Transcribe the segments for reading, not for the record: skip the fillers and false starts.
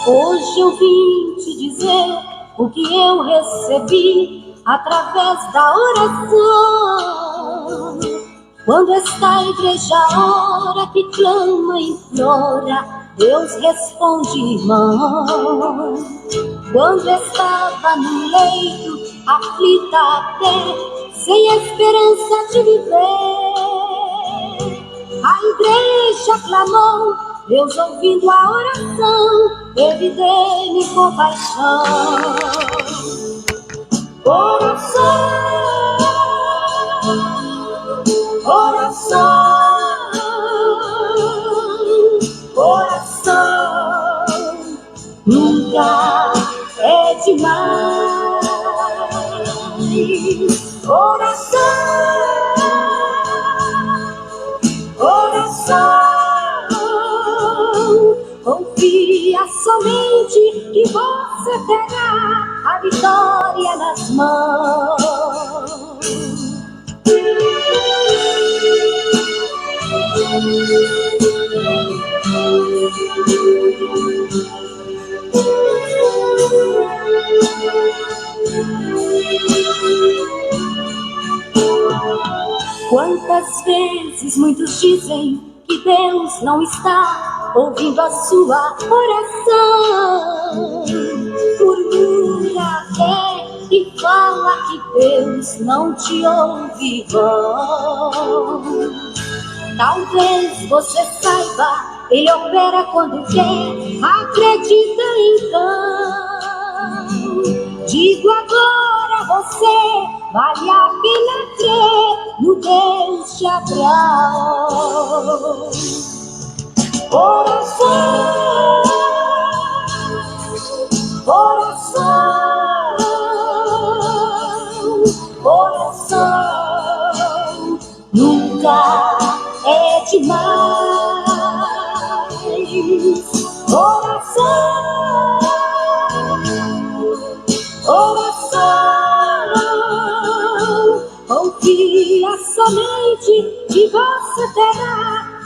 Hoje eu vim te dizer o que eu recebi através da oração. Quando esta igreja ora, que clama e implora, Deus responde, irmão. Quando estava no leito, aflita até, sem esperança de viver, a igreja clamou, Deus ouvindo a oração, teve dele compaixão. Oração, oração, oração, nunca é demais. Oração, oração, confia somente que você terá a vitória nas mãos. Quantas vezes muitos dizem que Deus não está ouvindo a sua oração, murmura até e fala que Deus não te ouve, irmão. Talvez você saiba, Ele opera quando quer, acredita então. Digo agora a você, vale a pena crer no Deus de Abraão. Oração, oração, oração, nunca é demais. Oração, oração, confia somente que você terá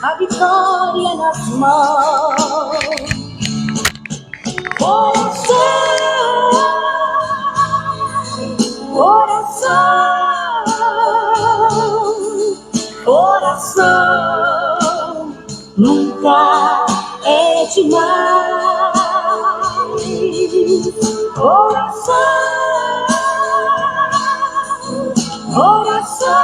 a vitória nas mãos. Oração, oração, oração, nunca é demais. Oração, oração,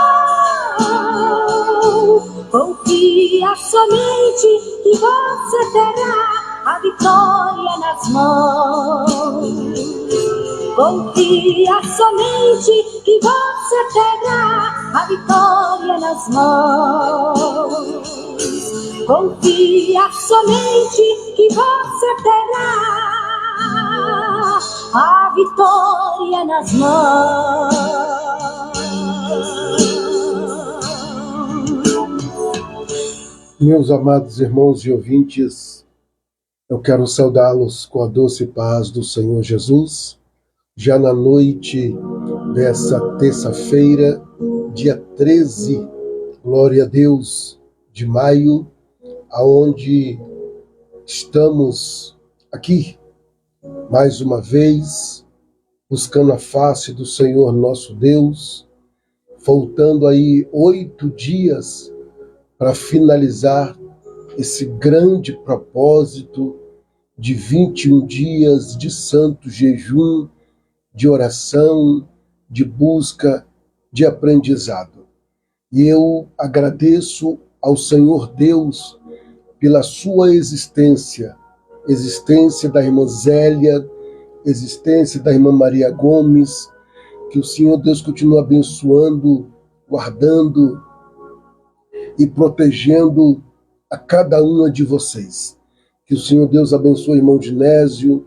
confia somente que você terá a vitória nas mãos. Confia somente que você terá a vitória nas mãos. Confia somente que você terá a vitória nas mãos. Meus amados irmãos e ouvintes, eu quero saudá-los com a doce paz do Senhor Jesus, já na noite dessa terça-feira, dia 13, glória a Deus, de maio, aonde estamos aqui, mais uma vez, buscando a face do Senhor nosso Deus, faltando aí 8 dias para finalizar esse grande propósito de 21 dias de santo jejum, de oração, de busca, de aprendizado. E eu agradeço ao Senhor Deus pela sua existência da irmã Zélia, existência da irmã Maria Gomes, que o Senhor Deus continue abençoando, guardando e protegendo a cada uma de vocês. Que o Senhor Deus abençoe o irmão Dinésio,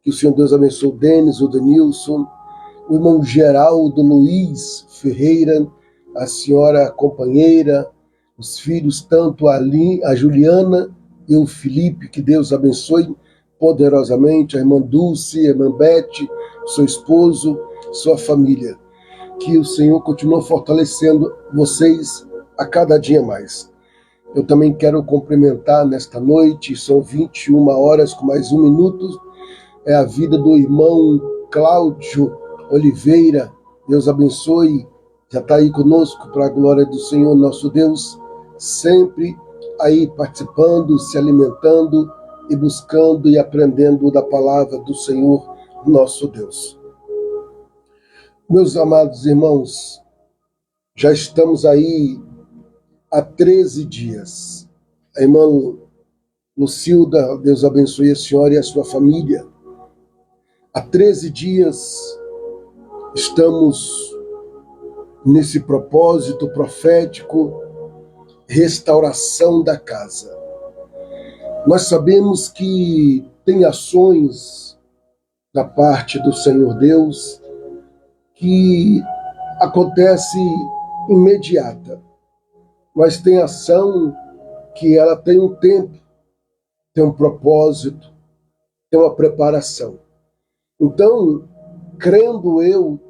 que o Senhor Deus abençoe o Denis, o Denilson, o irmão Geraldo Luiz Ferreira, a senhora companheira, os filhos, tanto a Juliana e o Felipe, que Deus abençoe poderosamente, a irmã Dulce, a irmã Bete, seu esposo, sua família. que o Senhor continue fortalecendo vocês a cada dia mais. Eu também quero cumprimentar nesta noite, são 21 horas com mais 1 minuto, é a vida do irmão Cláudio Oliveira. Deus abençoe, já está aí conosco para a glória do Senhor nosso Deus, sempre aí participando, se alimentando e buscando e aprendendo da palavra do Senhor nosso Deus. Meus amados irmãos, já estamos aí há 13 dias. A irmã Lucilda, Deus abençoe a senhora e a sua família. Há 13 dias estamos nesse propósito profético, restauração da casa. Nós sabemos que tem ações da parte do Senhor Deus que acontece imediata, mas tem ação que ela tem um tempo, tem um propósito, tem uma preparação. Então, crendo eu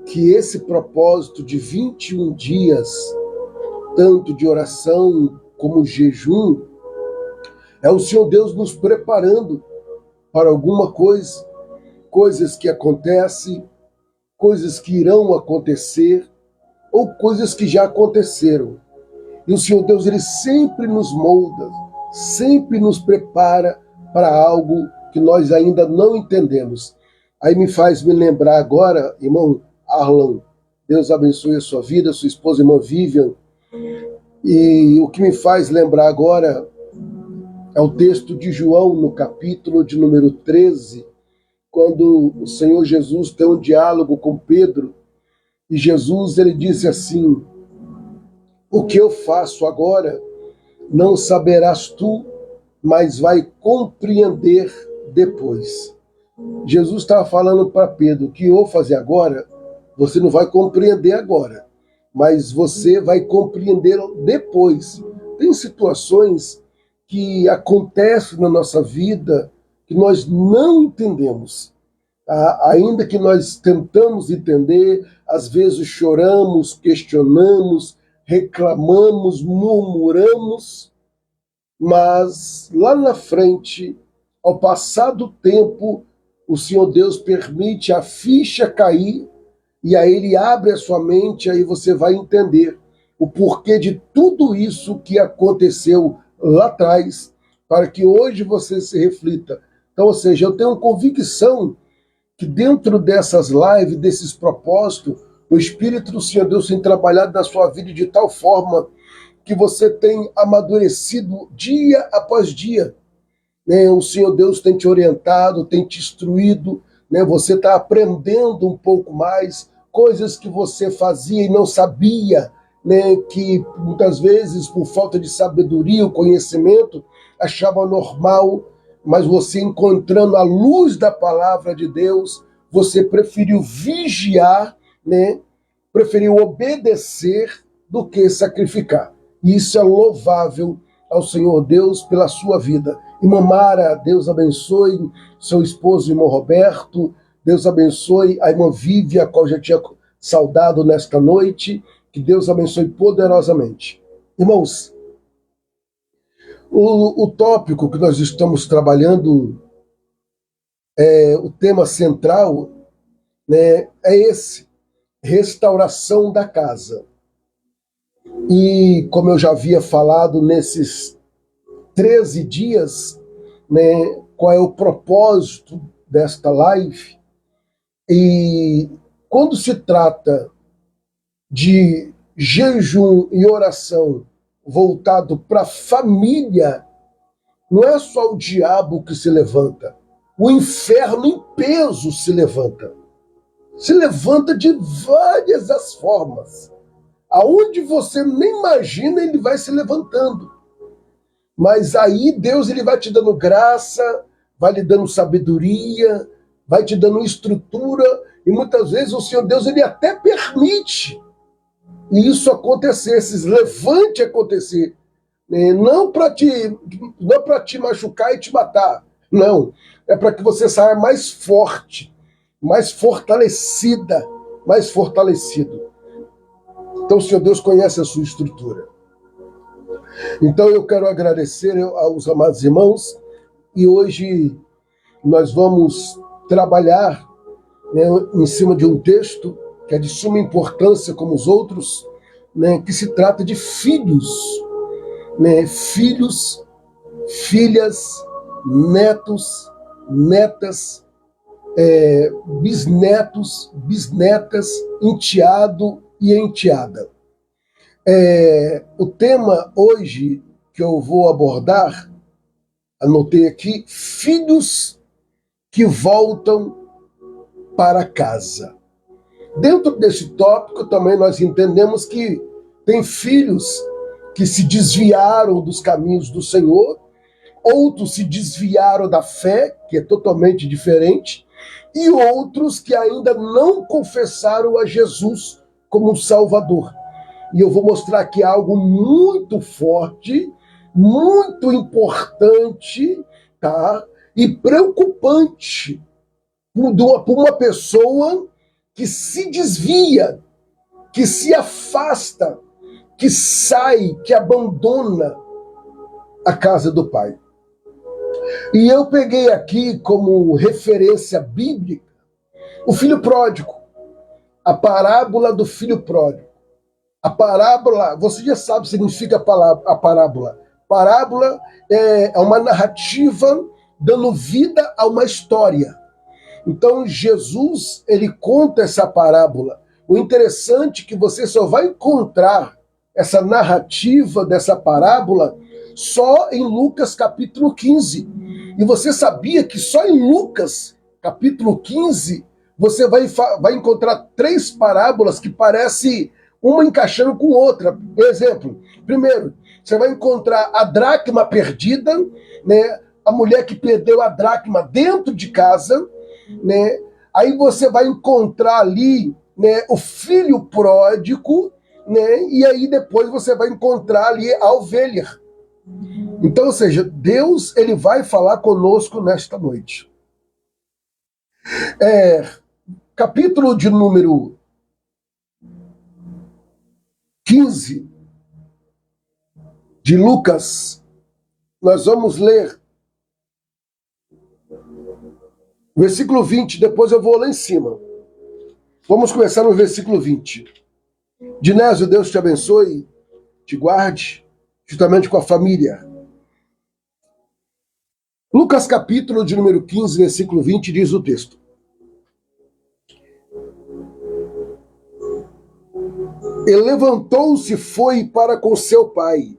que esse propósito de 21 dias, tanto de oração como jejum, é o Senhor Deus nos preparando para alguma coisa, coisas que acontecem, coisas que irão acontecer, ou coisas que já aconteceram. E o Senhor Deus, Ele sempre nos molda, sempre nos prepara para algo que nós ainda não entendemos. Aí me faz me lembrar agora, irmão Arlan, Deus abençoe a sua vida, a sua esposa, irmã Vivian, e o que me faz lembrar agora é o texto de João, no capítulo de número 13, quando o Senhor Jesus tem um diálogo com Pedro, e Jesus ele disse assim: o que eu faço agora não saberás tu, mas vai compreender depois. Jesus estava falando para Pedro: o que eu vou fazer agora, você não vai compreender agora, mas você vai compreender depois. Tem situações que acontecem na nossa vida que nós não entendemos. Ainda que nós tentamos entender, às vezes choramos, questionamos, reclamamos, murmuramos, mas lá na frente, ao passar do tempo, o Senhor Deus permite a ficha cair e aí Ele abre a sua mente, aí você vai entender o porquê de tudo isso que aconteceu lá atrás, para que hoje você se reflita. Então, ou seja, eu tenho convicção que dentro dessas lives, desses propósitos, o Espírito do Senhor Deus tem trabalhado na sua vida de tal forma que você tem amadurecido dia após dia. Né? O Senhor Deus tem te orientado, tem te instruído, né? Você está aprendendo um pouco mais, coisas que você fazia e não sabia, né? Que muitas vezes, por falta de sabedoria ou conhecimento, achava normal, mas você encontrando a luz da palavra de Deus, você preferiu vigiar, né? Preferiu obedecer do que sacrificar. E isso é louvável ao Senhor Deus pela sua vida. Irmã Mara, Deus abençoe seu esposo, irmão Roberto, Deus abençoe a irmã Vivian, a qual já tinha saudado nesta noite, que Deus abençoe poderosamente. Irmãos, o tópico que nós estamos trabalhando, o tema central, né, é esse: restauração da casa. E como eu já havia falado nesses 13 dias, né, qual é o propósito desta live? E quando se trata de jejum e oração voltado para a família, não é só o diabo que se levanta, o inferno em peso se levanta. Se levanta de várias as formas. Aonde você nem imagina, ele vai se levantando. Mas aí Deus ele vai te dando graça, vai lhe dando sabedoria, vai te dando estrutura, e muitas vezes o Senhor Deus ele até permite isso acontecer, esses levante acontecer. Não para te machucar e te matar, não. É para que você saia mais forte, mais fortalecida, mais fortalecido. Então o Senhor Deus conhece a sua estrutura. Então eu quero agradecer aos amados irmãos, e hoje nós vamos trabalhar, né, em cima de um texto que é de suma importância como os outros, né, que se trata de filhos, né, filhos, filhas, netos, netas, bisnetos, bisnetas, enteado e enteada. O tema hoje que eu vou abordar, anotei aqui, filhos que voltam para casa. Dentro desse tópico também nós entendemos que tem filhos que se desviaram dos caminhos do Senhor, outros se desviaram da fé, que é totalmente diferente, e outros que ainda não confessaram a Jesus como Salvador. E eu vou mostrar aqui algo muito forte, muito importante, tá? E preocupante por uma pessoa que se desvia, que se afasta, que sai, que abandona a casa do Pai. E eu peguei aqui como referência bíblica o filho pródigo, a parábola do filho pródigo. A parábola, você já sabe o que significa a parábola. Parábola é uma narrativa dando vida a uma história. Então Jesus, ele conta essa parábola. O interessante é que você só vai encontrar essa narrativa dessa parábola só em Lucas capítulo 15. E você sabia que só em Lucas capítulo 15 você vai encontrar 3 parábolas que parecem uma encaixando com outra. Exemplo, primeiro, você vai encontrar a dracma perdida, né? A mulher que perdeu a dracma dentro de casa, né? Aí você vai encontrar ali, né, o filho pródigo, né? E aí depois você vai encontrar ali a ovelha. Então, ou seja, Deus, ele vai falar conosco nesta noite. Capítulo de número 15 de Lucas, nós vamos ler versículo 20, depois eu vou lá em cima. Vamos começar no versículo 20. Dinésio, Deus te abençoe, te guarde, juntamente com a família. Lucas capítulo de número 15, versículo 20, diz o texto. Ele levantou-se e foi para com seu pai.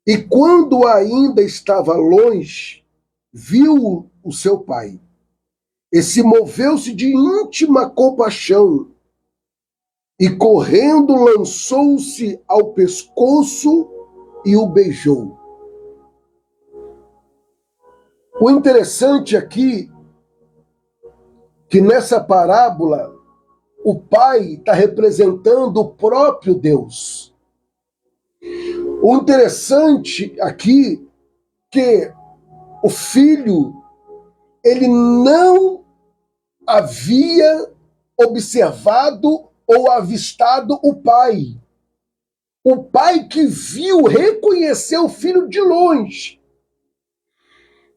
E quando ainda estava longe, viu o seu pai. E se moveu-se de íntima compaixão. E correndo lançou-se ao pescoço e o beijou. O interessante aqui, que nessa parábola, o pai está representando o próprio Deus. O interessante aqui, que o filho, ele não havia observado ou avistado o pai. O pai que viu, reconheceu o filho de longe.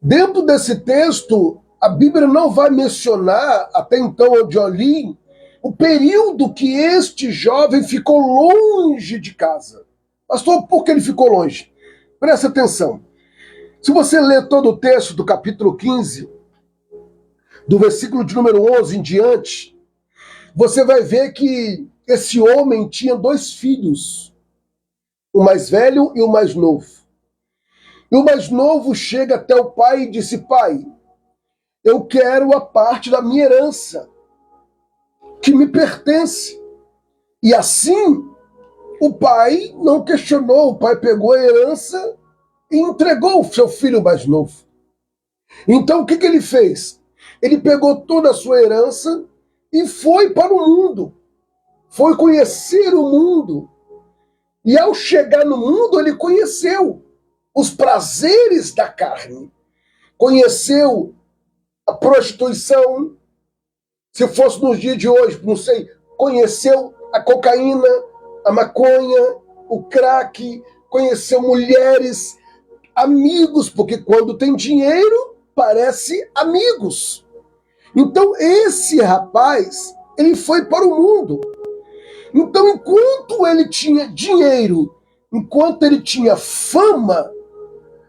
Dentro desse texto, a Bíblia não vai mencionar, até então onde eu li, o período que este jovem ficou longe de casa. Pastor, por que ele ficou longe? Presta atenção. Se você ler todo o texto do capítulo 15, do versículo de número 11 em diante, você vai ver que esse homem tinha 2 filhos, o mais velho e o mais novo. E o mais novo chega até o pai e disse: pai, eu quero a parte da minha herança, que me pertence. E assim, o pai não questionou, o pai pegou a herança e entregou o seu filho mais novo. Então o que ele fez? Ele pegou toda a sua herança e foi para o mundo, foi conhecer o mundo. E ao chegar no mundo, ele conheceu os prazeres da carne, conheceu a prostituição. Se fosse nos dias de hoje, não sei, conheceu a cocaína, a maconha, o crack, conheceu mulheres, amigos, porque quando tem dinheiro, parece amigos. Então esse rapaz, ele foi para o mundo. Então enquanto ele tinha dinheiro, enquanto ele tinha fama,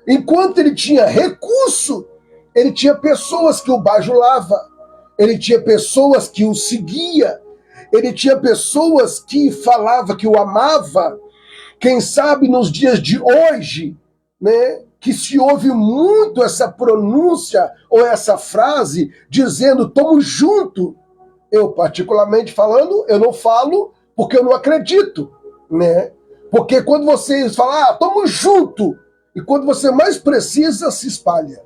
enquanto ele tinha recurso, ele tinha pessoas que o bajulavam, ele tinha pessoas que o seguia, ele tinha pessoas que falavam que o amava. Quem sabe nos dias de hoje, né, que se ouve muito essa pronúncia ou essa frase dizendo "tamo junto". Eu, particularmente falando, eu não falo porque eu não acredito, né? Porque quando vocês falam, tamo junto, e quando você mais precisa, se espalha.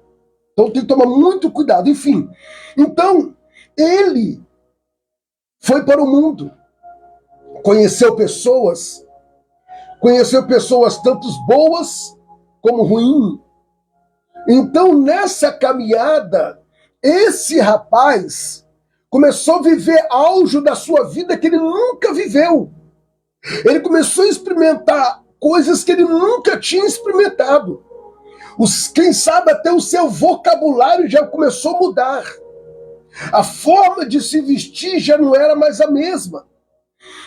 Então tem que tomar muito cuidado. Enfim, então ele foi para o mundo, conheceu pessoas tanto boas como ruins. Então nessa caminhada, esse rapaz começou a viver auge da sua vida que ele nunca viveu. Ele começou a experimentar coisas que ele nunca tinha experimentado. Quem sabe até o seu vocabulário já começou a mudar. A forma de se vestir já não era mais a mesma.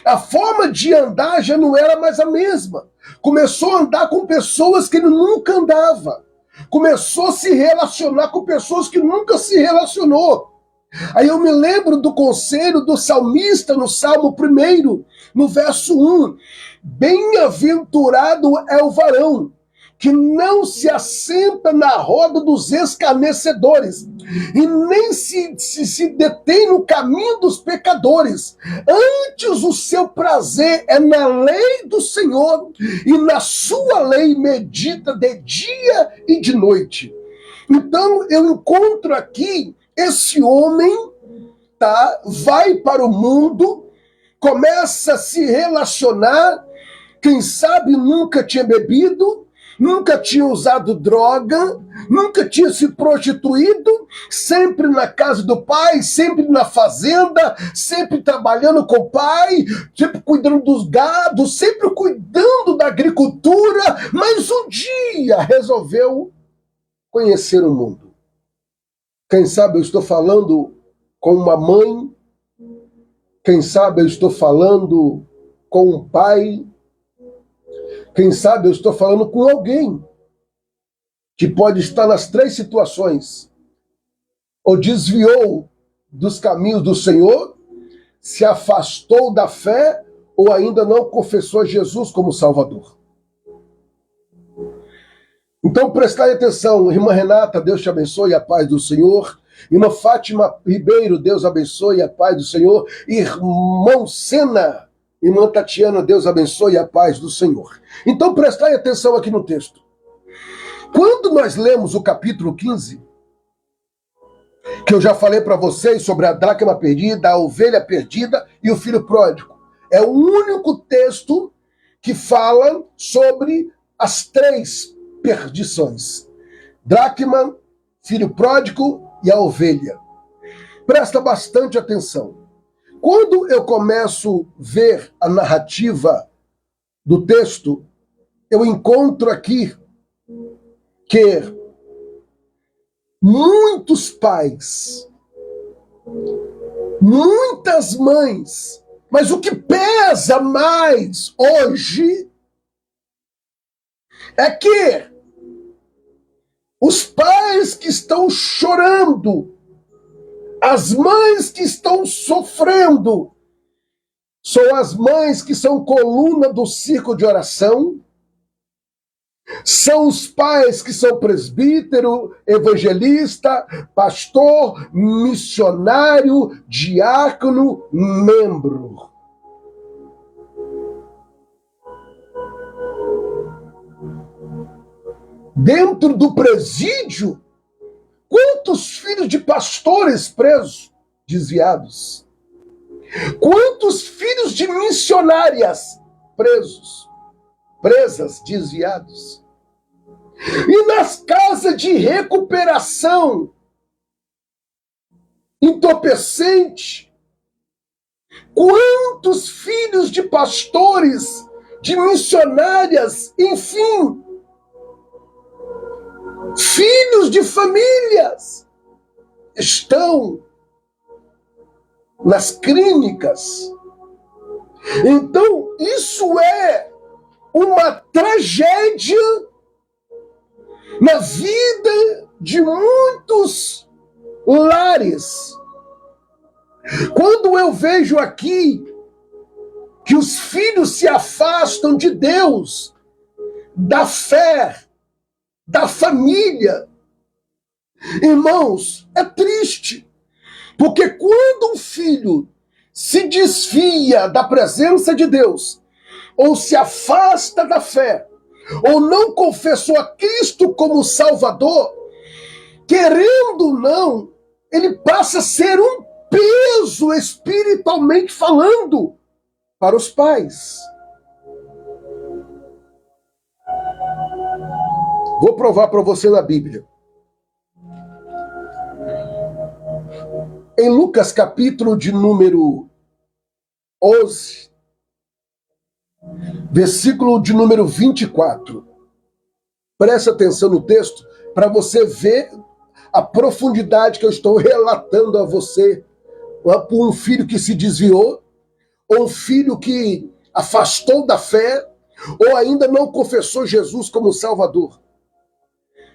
A forma de andar já não era mais a mesma. Começou a andar com pessoas que ele nunca andava. Começou a se relacionar com pessoas que nunca se relacionou. Aí eu me lembro do conselho do salmista no Salmo 1, no verso 1. Bem-aventurado é o varão que não se assenta na roda dos escarnecedores e nem se detém no caminho dos pecadores. Antes o seu prazer é na lei do Senhor e na sua lei medita de dia e de noite. Então eu encontro aqui esse homem, tá? Vai para o mundo, começa a se relacionar, quem sabe nunca tinha bebido, nunca tinha usado droga, nunca tinha se prostituído, sempre na casa do pai, sempre na fazenda, sempre trabalhando com o pai, sempre cuidando dos gados, sempre cuidando da agricultura, mas um dia resolveu conhecer o mundo. Quem sabe eu estou falando com uma mãe, quem sabe eu estou falando com um pai, quem sabe eu estou falando com alguém que pode estar nas 3 situações. Ou desviou dos caminhos do Senhor, se afastou da fé, ou ainda não confessou Jesus como Salvador. Então prestai atenção, irmã Renata, Deus te abençoe, a paz do Senhor. Irmã Fátima Ribeiro, Deus abençoe, a paz do Senhor. Irmão Sena, irmã Tatiana, Deus abençoe, a paz do Senhor. Então prestai atenção aqui no texto. Quando nós lemos o capítulo 15, que eu já falei para vocês sobre a dracma perdida, a ovelha perdida e o filho pródigo, é o único texto que fala sobre as 3 perdições: dracma, filho pródigo e a ovelha. Presta bastante atenção. Quando eu começo a ver a narrativa do texto, eu encontro aqui que muitos pais, muitas mães, mas o que pesa mais hoje é que os pais que estão chorando, as mães que estão sofrendo, são as mães que são coluna do círculo de oração, são os pais que são presbítero, evangelista, pastor, missionário, diácono, membro. Dentro do presídio, quantos filhos de pastores presos, desviados? Quantos filhos de missionárias presos, presas, desviados? E nas casas de recuperação, entorpecente, Quantos filhos de pastores, de missionárias, enfim, filhos de famílias estão nas clínicas. Então, isso é uma tragédia na vida de muitos lares. Quando eu vejo aqui que os filhos se afastam de Deus, da fé, da família, irmãos, é triste. Porque quando um filho se desvia da presença de Deus, ou se afasta da fé, ou não confessou a Cristo como Salvador, querendo ou não, ele passa a ser um peso espiritualmente falando para os pais. Vou provar para você na Bíblia. Em Lucas capítulo de número 11, versículo de número 24. Preste atenção no texto para você ver a profundidade que eu estou relatando a você por um filho que se desviou, ou um filho que afastou da fé, ou ainda não confessou Jesus como Salvador.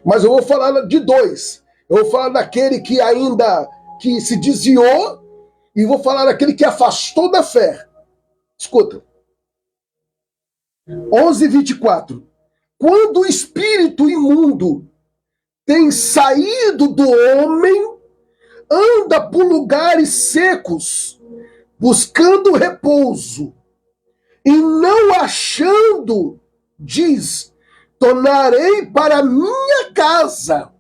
Mas eu vou falar de dois. Eu vou falar daquele que ainda que se desviou e vou falar daquele que afastou da fé. Escuta. 11:24. Quando o espírito imundo tem saído do homem, anda por lugares secos, buscando repouso, e não achando, diz: tornarei para minha casa,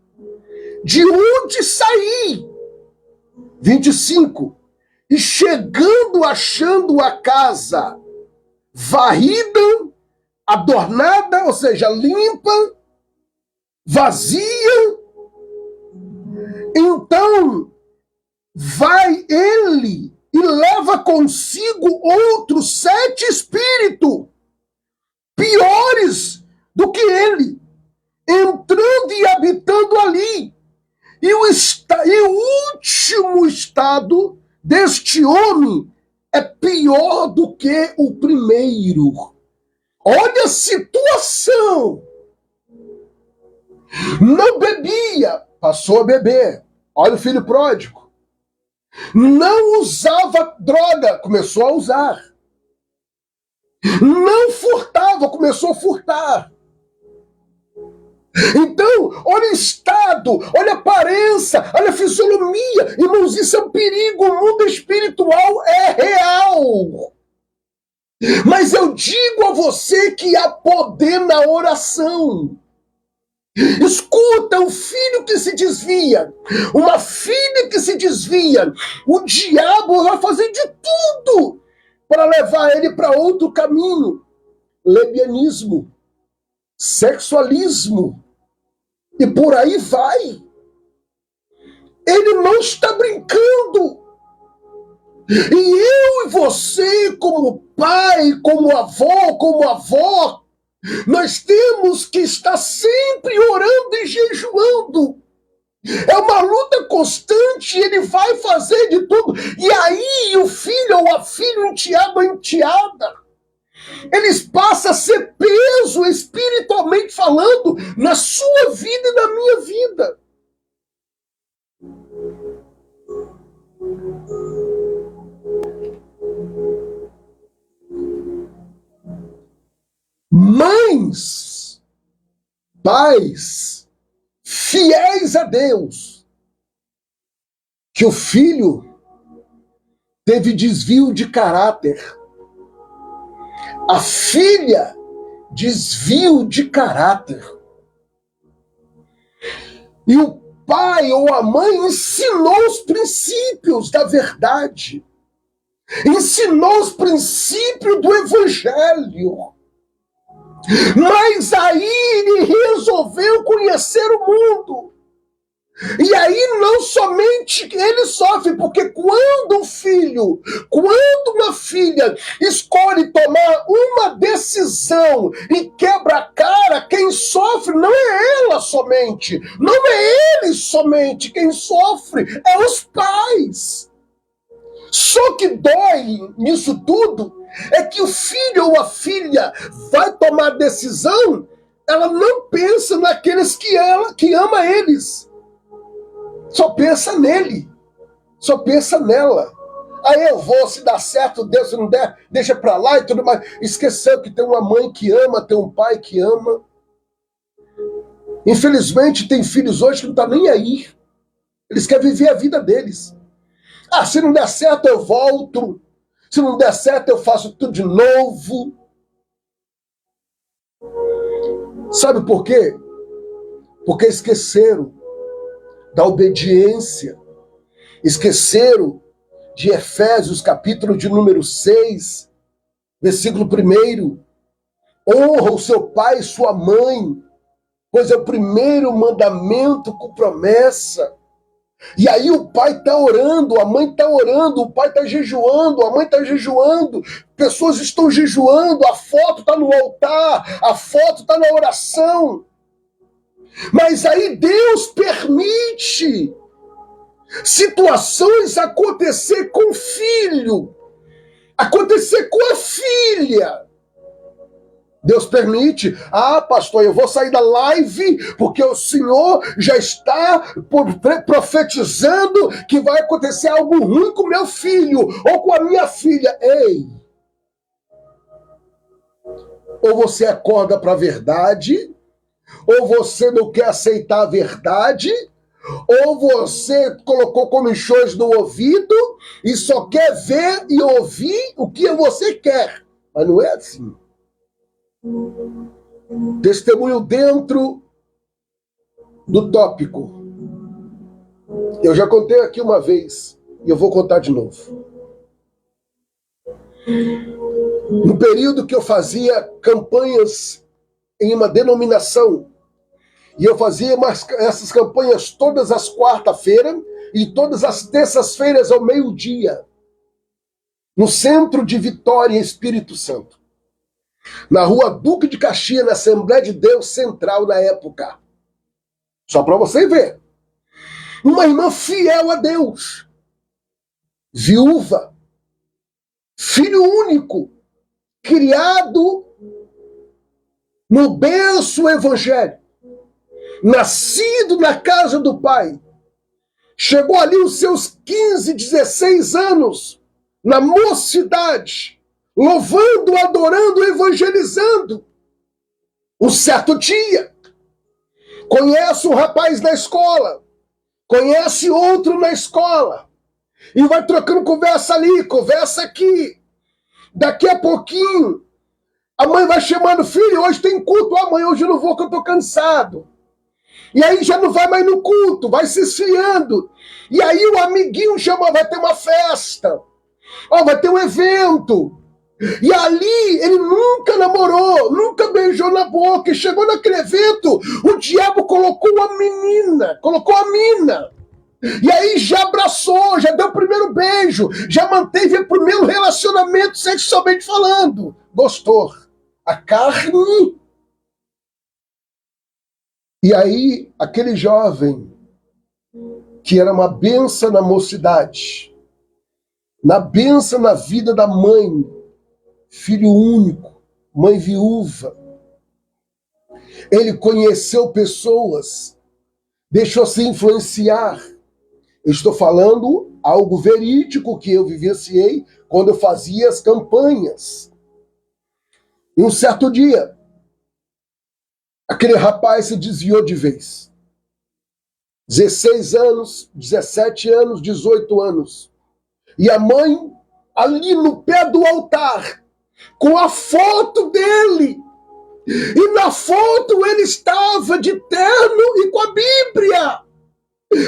de onde saí. 25. E chegando, achando a casa varrida, adornada, ou seja, limpa, vazia, então vai ele e leva consigo outros 7 espíritos piores do que ele, entrando e habitando ali. E o último estado deste homem é pior do que o primeiro. Olha a situação. Não bebia, passou a beber. Olha o filho pródigo. Não usava droga, começou a usar. Não furtava, começou a furtar. Então, olha o estado, olha a aparência, olha a fisionomia. Irmãos, isso é um perigo. O mundo espiritual é real. Mas eu digo a você que há poder na oração. Escuta, um filho que se desvia, uma filha que se desvia, o diabo vai fazer de tudo para levar ele para outro caminho. Lesbianismo, sexualismo, e por aí vai. Ele não está brincando. E eu e você, como pai, como avó, nós temos que estar sempre orando e jejuando. É uma luta constante, ele vai fazer de tudo. E aí o filho ou a filha, o enteado ou a enteada, eles passam a ser peso espiritualmente falando na sua vida e na minha vida. Mães, pais, fiéis a Deus, que o filho teve desvio de caráter, a filha, desvio de caráter, e o pai ou a mãe ensinou os princípios da verdade, ensinou os princípios do evangelho. Mas aí ele resolveu conhecer o mundo. E aí não somente ele sofre, porque quando uma filha escolhe tomar uma decisão e quebra a cara, quem sofre não é ela somente, não é ele somente, quem sofre é os pais. Só que dói nisso tudo é que o filho ou a filha vai tomar decisão, ela não pensa naqueles que ama eles. Só pensa nele, só pensa nela. Aí eu vou, se dá certo, Deus, se não der, deixa pra lá e tudo mais. Esqueceu que tem uma mãe que ama, tem um pai que ama. Infelizmente, tem filhos hoje que não tá nem aí. Eles querem viver a vida deles. Ah, se não der certo, eu volto. Se não der certo, eu faço tudo de novo. Sabe por quê? Porque esqueceram da obediência. Esqueceram de Efésios, capítulo de número 6, versículo 1. Honra o seu pai e sua mãe, pois é o primeiro mandamento com promessa. E aí o pai está orando, a mãe está orando, o pai está jejuando, a mãe está jejuando, pessoas estão jejuando, a foto está no altar, a foto está na oração. Mas aí Deus permite situações acontecer com o filho, acontecer com a filha. Deus permite. Ah, pastor, eu vou sair da live porque o Senhor já está profetizando que vai acontecer algo ruim com meu filho ou com a minha filha. Ei! Ou você acorda para a verdade, ou você não quer aceitar a verdade, ou você colocou comichões no ouvido e só quer ver e ouvir o que você quer. Mas não é assim. Testemunho dentro do tópico. Eu já contei aqui uma vez e eu vou contar de novo. No período que eu fazia campanhas em uma denominação, e eu fazia essas campanhas todas as quarta-feiras e todas as terças-feiras ao meio-dia, no centro de Vitória, Espírito Santo. Na rua Duque de Caxias, na Assembleia de Deus Central na época. Só para você ver. Uma irmã fiel a Deus. Viúva. Filho único. Criado no berço evangélico. Nascido na casa do pai. Chegou ali os seus 15, 16 anos. Na mocidade. Louvando, adorando, evangelizando. Um certo dia, conhece um rapaz na escola, conhece outro na escola, e vai trocando conversa ali, conversa aqui. Daqui a pouquinho, a mãe vai chamando, filho, hoje tem culto, mãe, hoje eu não vou que eu tô cansado. E aí já não vai mais no culto, vai se esfriando. E aí o amiguinho chama, vai ter uma festa, vai ter um evento. E ali ele nunca namorou, nunca beijou na boca. E chegou naquele evento, o diabo colocou a mina. E aí já abraçou, já deu o primeiro beijo, já manteve o primeiro relacionamento sexualmente falando. Gostou. A carne. E aí aquele jovem, que era uma bênção na mocidade, na bênção na vida da mãe, filho único, mãe viúva. Ele conheceu pessoas, deixou-se influenciar. Eu estou falando algo verídico que eu vivenciei quando eu fazia as campanhas. E um certo dia, aquele rapaz se desviou de vez. 16 anos, 17 anos, 18 anos. E a mãe, ali no pé do altar, com a foto dele. E na foto ele estava de terno e com a Bíblia.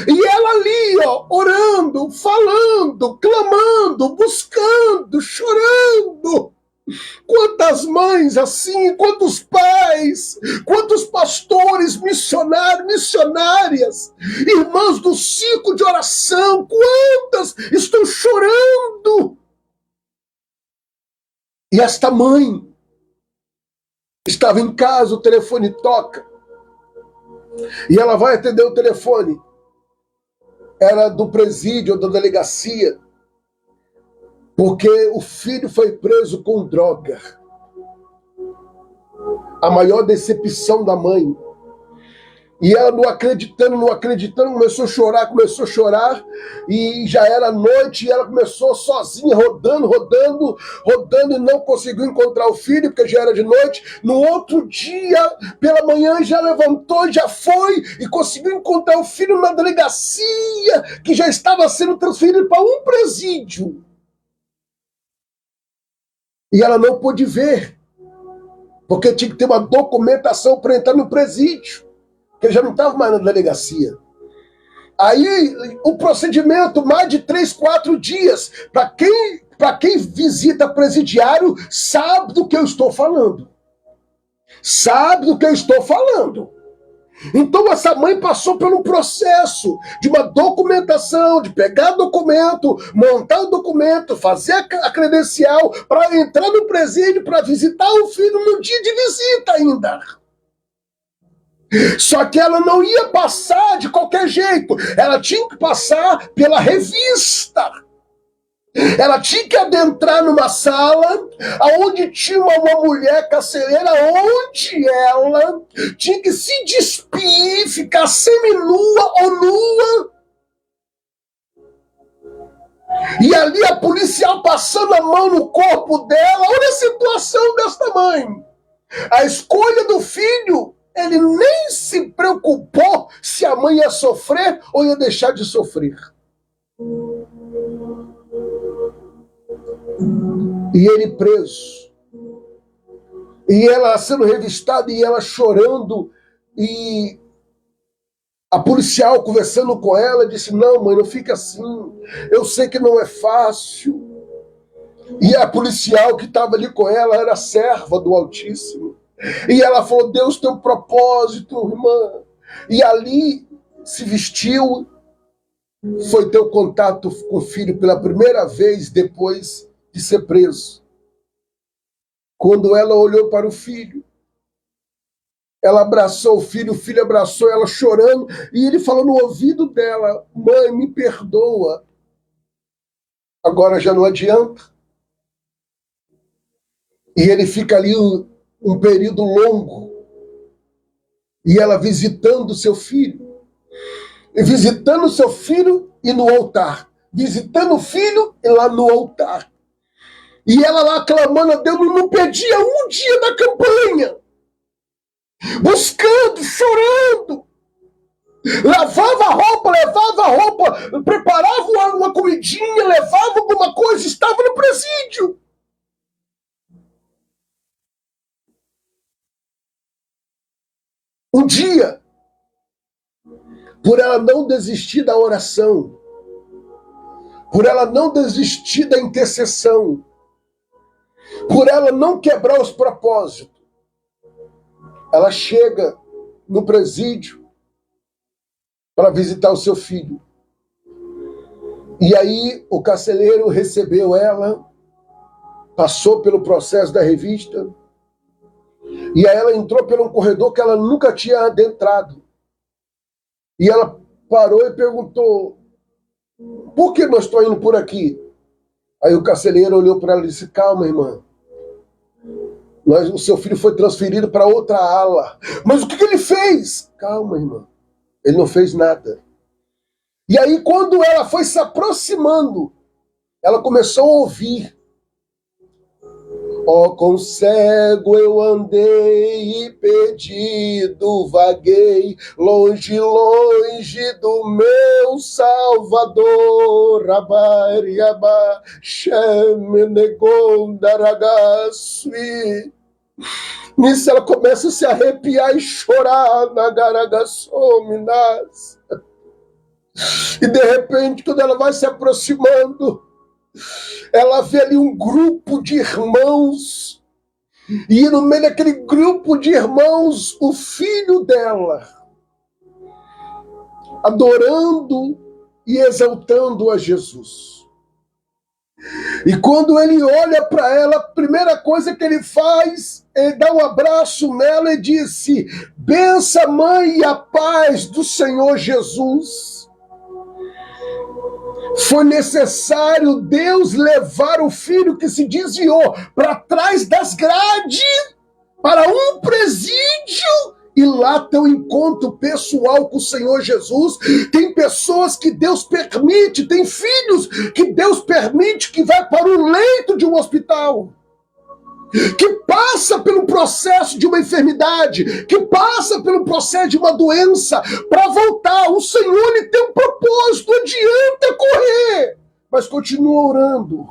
E ela ali, orando, falando, clamando, buscando, chorando. Quantas mães assim, quantos pais, quantos pastores, missionários, missionárias, irmãos do ciclo de oração, quantas estão chorando. E esta mãe estava em casa, o telefone toca, e ela vai atender o telefone. Era do presídio, da delegacia, porque o filho foi preso com droga. A maior decepção da mãe. E ela não acreditando, começou a chorar, e já era noite, e ela começou sozinha, rodando, e não conseguiu encontrar o filho, porque já era de noite. No outro dia, pela manhã, já levantou, já foi, e conseguiu encontrar o filho na delegacia, que já estava sendo transferido para um presídio. E ela não pôde ver, porque tinha que ter uma documentação para entrar no presídio, que ele já não estava mais na delegacia. Aí, o procedimento, mais de 3, 4 dias. Para quem visita presidiário, sabe do que eu estou falando. Sabe do que eu estou falando. Então, essa mãe passou pelo processo de uma documentação, de pegar documento, montar o documento, fazer a credencial, para entrar no presídio, para visitar o filho no dia de visita ainda. Só que ela não ia passar de qualquer jeito. Ela tinha que passar pela revista. Ela tinha que adentrar numa sala onde tinha uma mulher carcereira, onde ela tinha que se despir, ficar seminua ou nua. E ali a policial passando a mão no corpo dela. Olha a situação desta mãe. A escolha do filho, ele nem se preocupou se a mãe ia sofrer ou ia deixar de sofrer. E ele preso. E ela sendo revistada e ela chorando. E a policial conversando com ela disse: não, mãe, não fica assim. Eu sei que não é fácil. E a policial que estava ali com ela era serva do Altíssimo. E ela falou: Deus tem um propósito, irmã. E ali se vestiu, foi ter o contato com o filho pela primeira vez depois de ser preso. Quando ela olhou para o filho, ela abraçou o filho abraçou ela chorando, e ele falou no ouvido dela: mãe, me perdoa. Agora já não adianta. E ele fica ali um período longo, e ela visitando seu filho, e no altar, visitando o filho e lá no altar, e ela lá clamando a Deus, não perdia um dia da campanha, buscando, chorando, levava roupa, preparava uma comidinha, levava alguma coisa, estava no presídio. Um dia, por ela não desistir da oração, por ela não desistir da intercessão, por ela não quebrar os propósitos, ela chega no presídio para visitar o seu filho. E aí o carcereiro recebeu ela, passou pelo processo da revista, e aí ela entrou por um corredor que ela nunca tinha adentrado. E ela parou e perguntou: por que nós estamos indo por aqui? Aí o carcereiro olhou para ela e disse: calma, irmã. O seu filho foi transferido para outra ala. Mas o que ele fez? Calma, irmã. Ele não fez nada. E aí, quando ela foi se aproximando, ela começou a ouvir: ó, com cego eu andei e perdido vaguei, longe, longe do meu Salvador. Rabariaba, Shemenegondaragaçui. Nisso ela começa a se arrepiar e chorar na Garagaçominas. E de repente, quando ela vai se aproximando, ela vê ali um grupo de irmãos, e no meio daquele grupo de irmãos, o filho dela, adorando e exaltando a Jesus. E quando ele olha para ela, a primeira coisa que ele faz, ele dá um abraço nela e disse: bença, mãe, e a paz do Senhor Jesus. Foi necessário Deus levar o filho que se desviou para trás das grades, para um presídio, e lá ter um encontro pessoal com o Senhor Jesus. Tem pessoas que Deus permite, tem filhos que Deus permite que vai para o leito de um hospital, que passa pelo processo de uma enfermidade, que passa pelo processo de uma doença, para voltar. O Senhor, ele tem um propósito, não adianta correr, mas continua orando.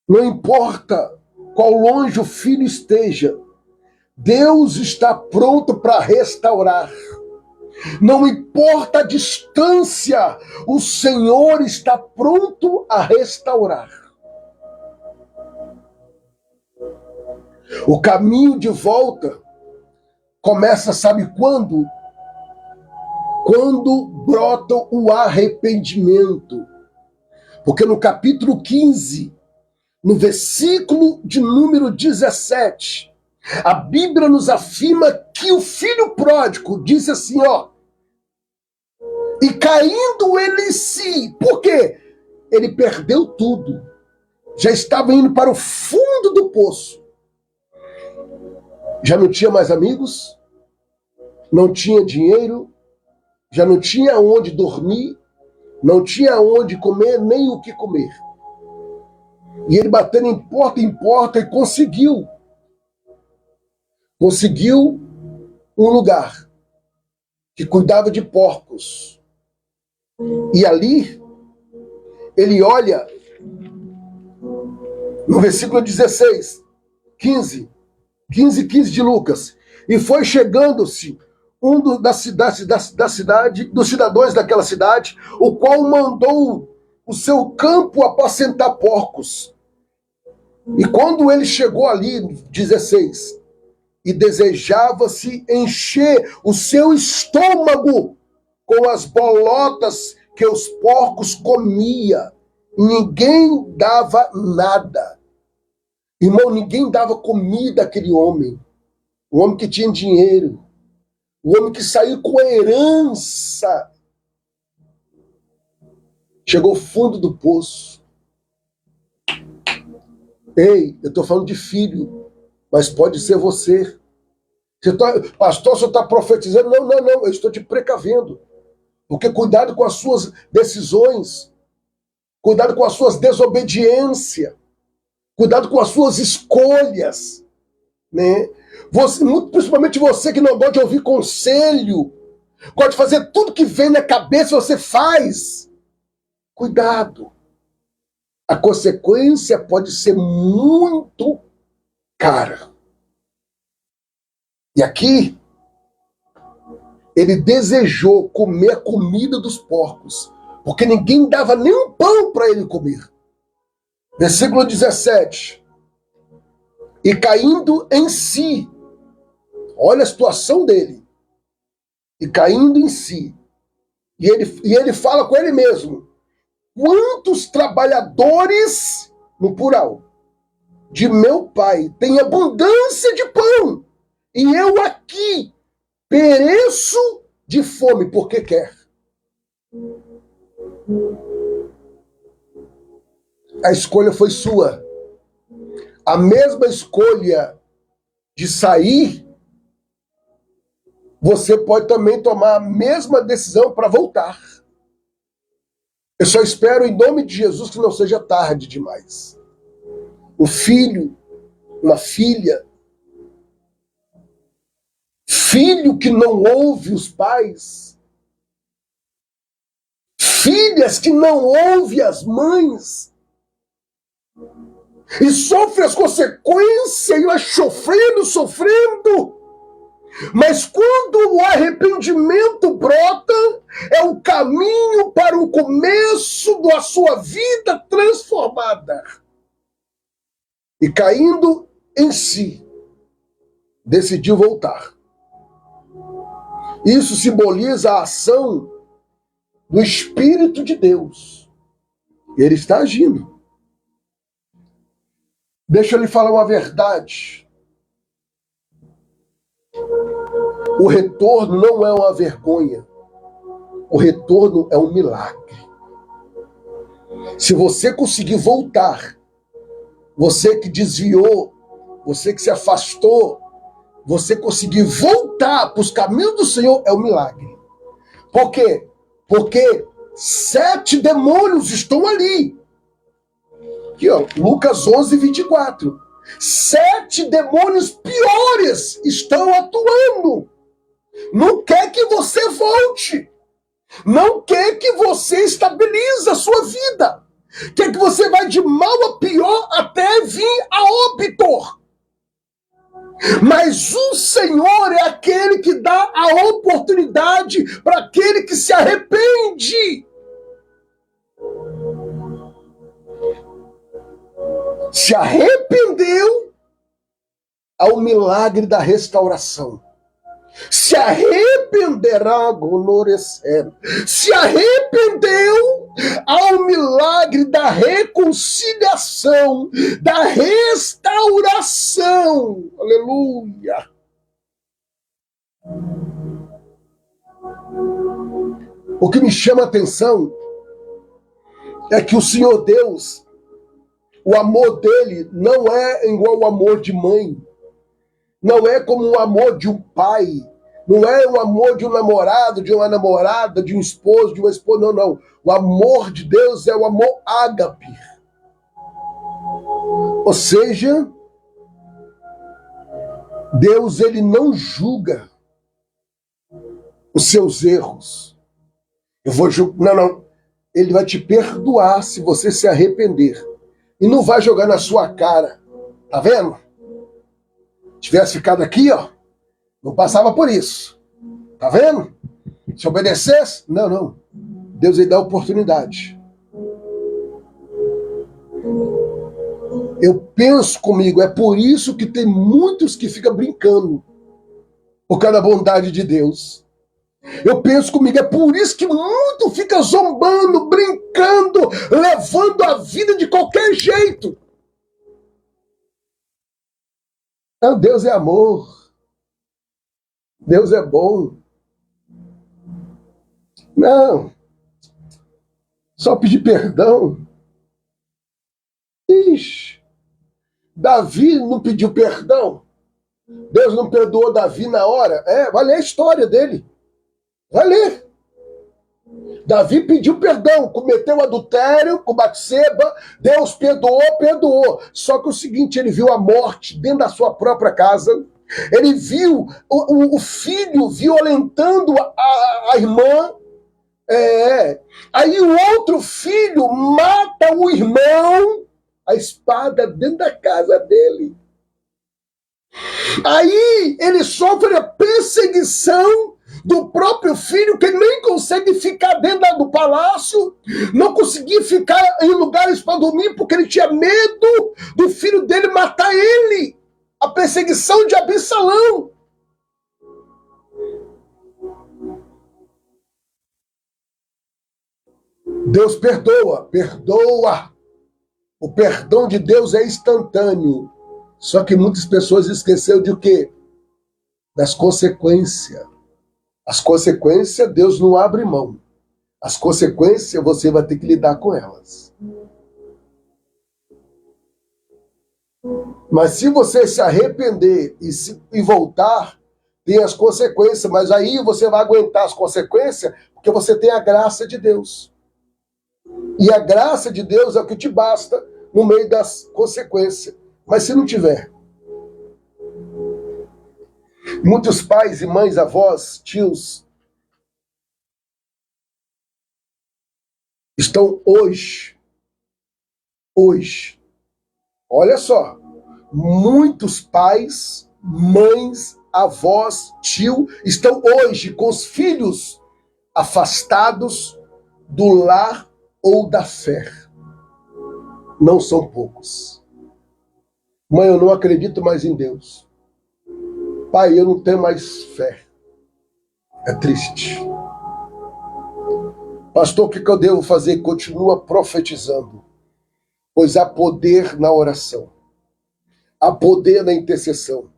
Não importa qual longe o filho esteja, Deus está pronto para restaurar. Não importa a distância, o Senhor está pronto a restaurar. O caminho de volta começa, sabe quando? Quando brota o arrependimento. Porque no capítulo 15, no versículo de número 17, a Bíblia nos afirma que o filho pródigo disse assim, ó, e caindo ele em si, por quê? Ele perdeu tudo, já estava indo para o fundo do poço, já não tinha mais amigos, não tinha dinheiro, já não tinha onde dormir, não tinha onde comer, nem o que comer. E ele batendo em porta e conseguiu um lugar que cuidava de porcos. E ali, ele olha no versículo 16, 15 de Lucas, e foi chegando-se dos cidadãos daquela cidade, o qual mandou o seu campo apacentar porcos. E quando ele chegou ali, 16, e desejava-se encher o seu estômago com as bolotas que os porcos comia, ninguém dava nada. Irmão, ninguém dava comida àquele homem. O homem que tinha dinheiro, o homem que saiu com a herança, chegou ao fundo do poço. Ei, eu estou falando de filho, mas pode ser você. Pastor, você está profetizando? Não, eu estou te precavendo. Porque cuidado com as suas decisões, cuidado com as suas desobediências, cuidado com as suas escolhas, né? Você, principalmente você que não gosta de ouvir conselho, gosta de fazer tudo que vem na cabeça, você faz. Cuidado. A consequência pode ser muito cara. E aqui, ele desejou comer a comida dos porcos, porque ninguém dava nem um pão para ele comer. Versículo 17. E caindo em si, olha a situação dele, e caindo em si, e ele fala com ele mesmo, quantos trabalhadores, no plural, de meu pai têm abundância de pão, e eu aqui pereço de fome porque quer. A escolha foi sua. A mesma escolha de sair, você pode também tomar a mesma decisão para voltar. Eu só espero, em nome de Jesus, que não seja tarde demais. Um filho, uma filha, filho que não ouve os pais, filhas que não ouvem as mães, e sofre as consequências, e vai sofrendo, Mas quando o arrependimento brota, é o caminho para o começo da sua vida transformada. E caindo em si, decidiu voltar. Isso simboliza a ação do Espírito de Deus. Ele está agindo. Deixa eu lhe falar uma verdade. O retorno não é uma vergonha. O retorno é um milagre. Se você conseguir voltar, você que desviou, você que se afastou, você conseguir voltar para os caminhos do Senhor, é um milagre. Por quê? Porque 7 demônios estão ali. Aqui, ó, Lucas 11, 24. 7 demônios piores estão atuando. Não quer que você volte. Não quer que você estabilize a sua vida. Quer que você vá de mal a pior até vir a óbito. Mas o Senhor é aquele que dá a oportunidade para aquele que se arrepende. Se arrependeu ao milagre da restauração. Se arrependerá, se arrependeu ao milagre da reconciliação, da restauração. Aleluia. O que me chama a atenção é que o Senhor Deus, o amor dele não é igual ao amor de mãe. Não é como o amor de um pai, não é o amor de um namorado, de uma namorada, de um esposo, de uma esposa, não, não. O amor de Deus é o amor ágape. Ou seja, Deus ele não julga os seus erros. Eu vou julgar, não. Ele vai te perdoar se você se arrepender. E não vai jogar na sua cara. Tá vendo? Tivesse ficado aqui, ó, não passava por isso. Tá vendo? Se obedecesse, não. Deus ele dá oportunidade. Eu penso comigo, é por isso que tem muitos que ficam brincando por causa da bondade de Deus. Eu penso comigo, é por isso que muito fica zombando, brincando, levando a vida de qualquer jeito. Não, Deus é amor. Deus é bom. Não. Só pedir perdão. Ixi. Davi não pediu perdão. Deus não perdoou Davi na hora. Vai ler a história dele. Vai ler. Davi pediu perdão, cometeu adultério com Batseba, Deus perdoou. Só que o seguinte, ele viu a morte dentro da sua própria casa, ele viu o filho violentando a irmã, aí o outro filho mata o irmão, a espada dentro da casa dele. Aí ele sofre a perseguição do próprio filho, que ele nem consegue ficar dentro do palácio, não conseguia ficar em lugares para dormir, porque ele tinha medo do filho dele matar ele. A perseguição de Absalão. Deus perdoa. O perdão de Deus é instantâneo. Só que muitas pessoas esqueceram de o quê? Das consequências. As consequências, Deus não abre mão. As consequências, você vai ter que lidar com elas. Mas se você se arrepender e voltar, tem as consequências. Mas aí você vai aguentar as consequências porque você tem a graça de Deus. E a graça de Deus é o que te basta no meio das consequências. Mas se não tiver, muitos pais e mães, avós, tios, estão hoje, olha só, muitos pais, mães, avós, tio, estão hoje com os filhos afastados do lar ou da fé. Não são poucos. Mãe, eu não acredito mais em Deus. Pai, eu não tenho mais fé. É triste. Pastor, o que eu devo fazer? Continua profetizando. Pois há poder na oração. Há poder na intercessão.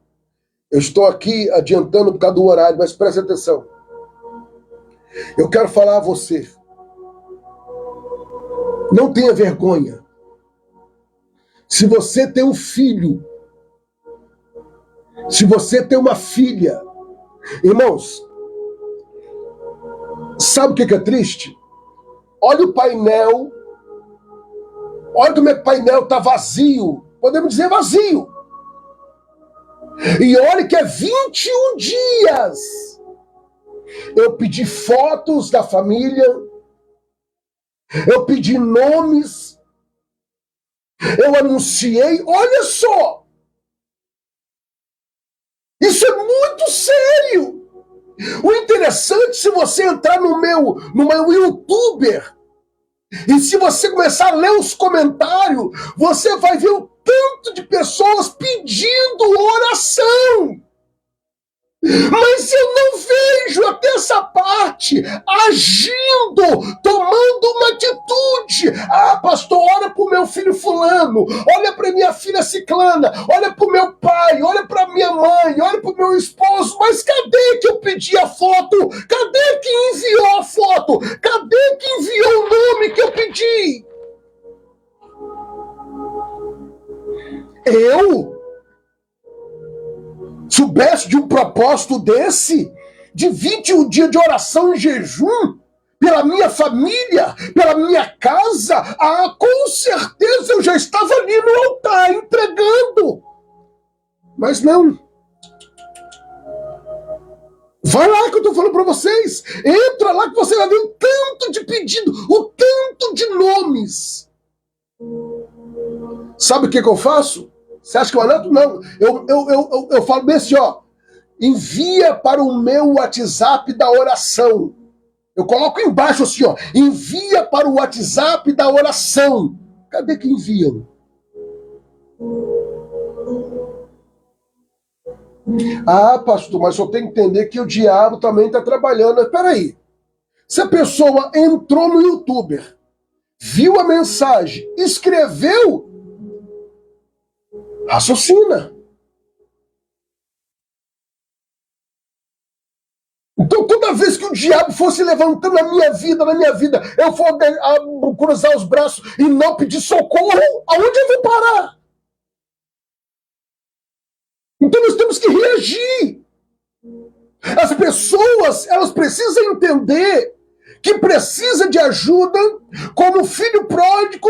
Eu estou aqui adiantando por causa do horário, mas presta atenção. Eu quero falar a você. Não tenha vergonha. Se você tem um filho, se você tem uma filha, irmãos, sabe o que é triste? Olha o painel, olha como é que o painel está vazio, podemos dizer vazio. E olha que é 21 dias. Eu pedi fotos da família, eu pedi nomes, eu anunciei, olha só. Isso é muito sério. O interessante, se você entrar no meu YouTuber, e se você começar a ler os comentários, você vai ver o tanto de pessoas pedindo oração. Mas eu não vejo até essa parte agindo, tomando uma atitude. Ah, pastor, olha para o meu filho fulano, olha para minha filha ciclana, olha para o meu pai, olha para minha mãe, olha para o meu esposo. Mas cadê que eu pedi a foto? Cadê que enviou a foto? Cadê que enviou o nome que eu pedi? Eu soubesse de um propósito desse, de 21 dias de oração e jejum, pela minha família, pela minha casa, com certeza eu já estava ali no altar, entregando. Mas não. Vai lá que eu estou falando para vocês. Entra lá que você vai ver o tanto de pedido, o tanto de nomes. Sabe o que eu faço? Você acha que eu anoto? Não. Eu falo bem assim, ó. Envia para o meu WhatsApp da oração. Eu coloco embaixo assim, ó. Envia para o WhatsApp da oração. Cadê que enviam? Ah, pastor, mas só tem que entender que o diabo também está trabalhando. Espera aí. Se a pessoa entrou no YouTuber, viu a mensagem, escreveu, raciocina. Então, toda vez que o diabo fosse levantando na minha vida, eu for cruzar os braços e não pedir socorro, aonde eu vou parar? Então, nós temos que reagir. As pessoas, elas precisam entender que precisa de ajuda. Como o filho pródigo,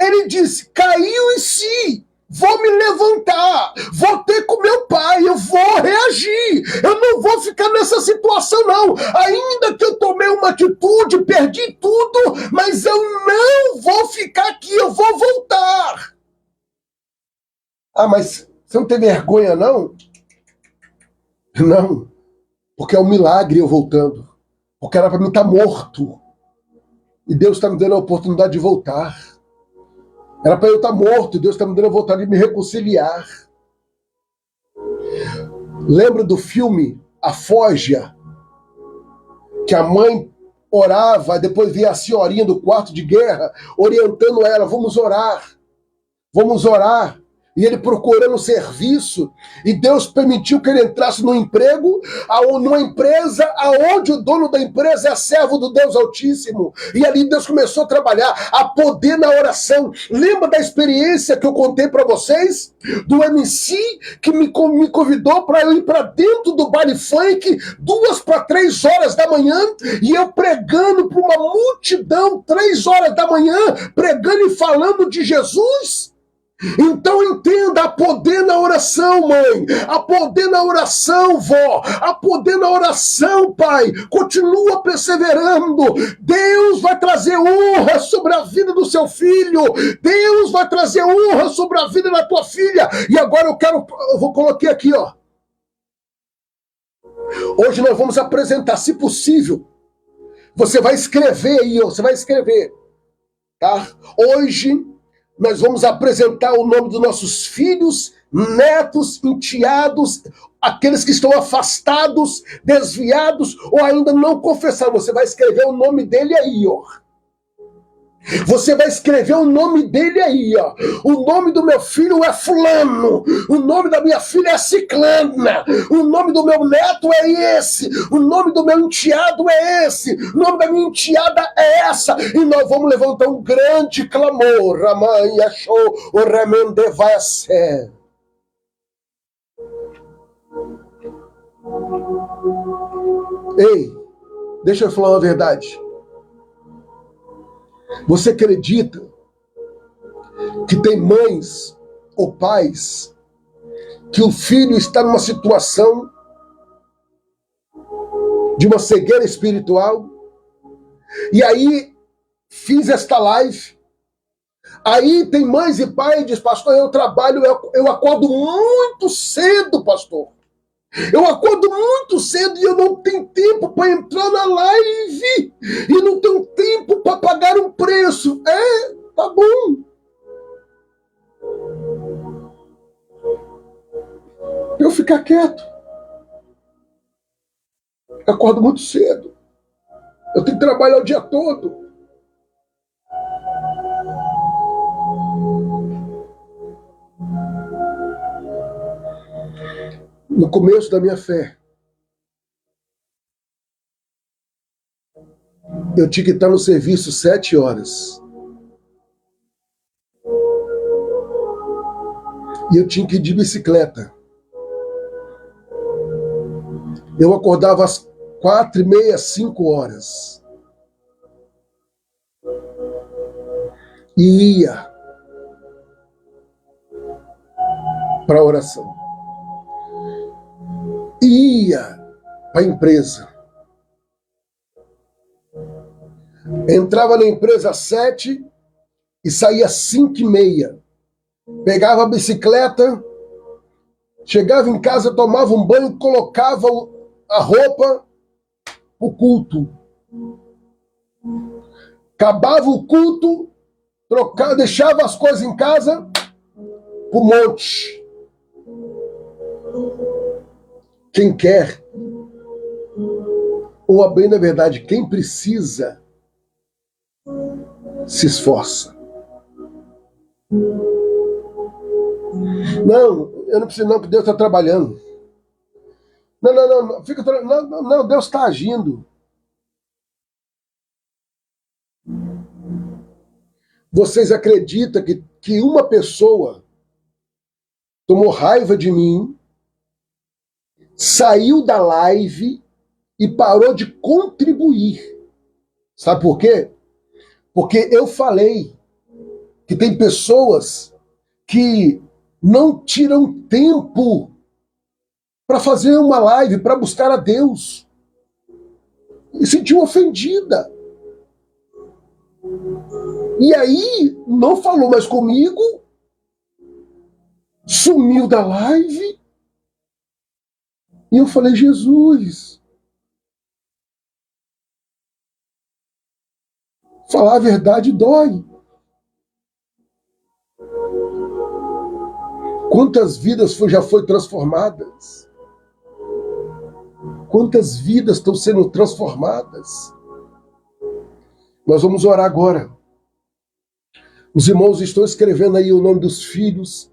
ele disse, caiu em si. Vou me levantar, vou ter com meu pai, eu vou reagir, eu não vou ficar nessa situação não, ainda que eu tomei uma atitude, perdi tudo, mas eu não vou ficar aqui, eu vou voltar. Ah, mas você não tem vergonha não? Não, porque é um milagre eu voltando, porque era para mim estar morto, e Deus está me dando a oportunidade de voltar. Era para eu estar morto, Deus está me dando a vontade de me reconciliar. Lembra do filme A Forja? Que a mãe orava, depois via a senhorinha do quarto de guerra, orientando ela, vamos orar. E ele procurando serviço, e Deus permitiu que ele entrasse no emprego, numa empresa aonde o dono da empresa é servo do Deus Altíssimo, e ali Deus começou a trabalhar, a poder na oração. Lembra da experiência que eu contei para vocês? Do MC que me convidou para eu ir para dentro do baile funk, 2 para 3 horas da manhã, e eu pregando para uma multidão, 3 horas da manhã, pregando e falando de Jesus? Então entenda, há poder na oração, mãe, há poder na oração, vó, há poder na oração, pai, continua perseverando, Deus vai trazer honra sobre a vida do seu filho, Deus vai trazer honra sobre a vida da tua filha. E agora eu vou colocar aqui, ó, Hoje nós vamos apresentar, se possível, você vai escrever aí, ó, você vai escrever, tá? Hoje nós vamos apresentar o nome dos nossos filhos, netos, enteados, aqueles que estão afastados, desviados ou ainda não confessaram. Você vai escrever o nome dele aí, ó. Você vai escrever o nome dele aí, ó. O nome do meu filho é fulano. O nome da minha filha é ciclana. O nome do meu neto é esse. O nome do meu enteado é esse. O nome da minha enteada é essa. E nós vamos levantar um grande clamor. Raman achou o remende vai ser. Ei, deixa eu falar uma verdade. Você acredita que tem mães ou pais que o filho está numa situação de uma cegueira espiritual? E aí fiz esta live. Aí tem mães e pais que dizem, pastor, eu trabalho, eu acordo muito cedo, pastor. Eu acordo muito cedo e eu não tenho tempo para entrar na live. E não tenho tempo para pagar um preço. É, tá bom. Eu ficar quieto. Eu acordo muito cedo. Eu tenho que trabalhar o dia todo. No começo da minha fé, eu tinha que estar no serviço 7 horas. E eu tinha que ir de bicicleta. Eu acordava às 4h30, 5 horas. E ia para a oração. Ia para a empresa. Entrava na empresa às 7 e saía às 5h30. Pegava a bicicleta, chegava em casa, tomava um banho, colocava a roupa para o culto. Acabava o culto, trocava, deixava as coisas em casa para o monte. Quem quer, ou bem na verdade, quem precisa, se esforça. Não, eu não preciso não, porque Deus está trabalhando. Não, fica, não, Deus está agindo. Vocês acreditam que uma pessoa tomou raiva de mim, saiu da live e parou de contribuir? Sabe por quê? Porque eu falei que tem pessoas que não tiram tempo para fazer uma live, para buscar a Deus. E se sentiu ofendida. E aí, não falou mais comigo, sumiu da live. E eu falei, Jesus, falar a verdade dói. Quantas vidas já foram transformadas? Quantas vidas estão sendo transformadas? Nós vamos orar agora. Os irmãos estão escrevendo aí o nome dos filhos,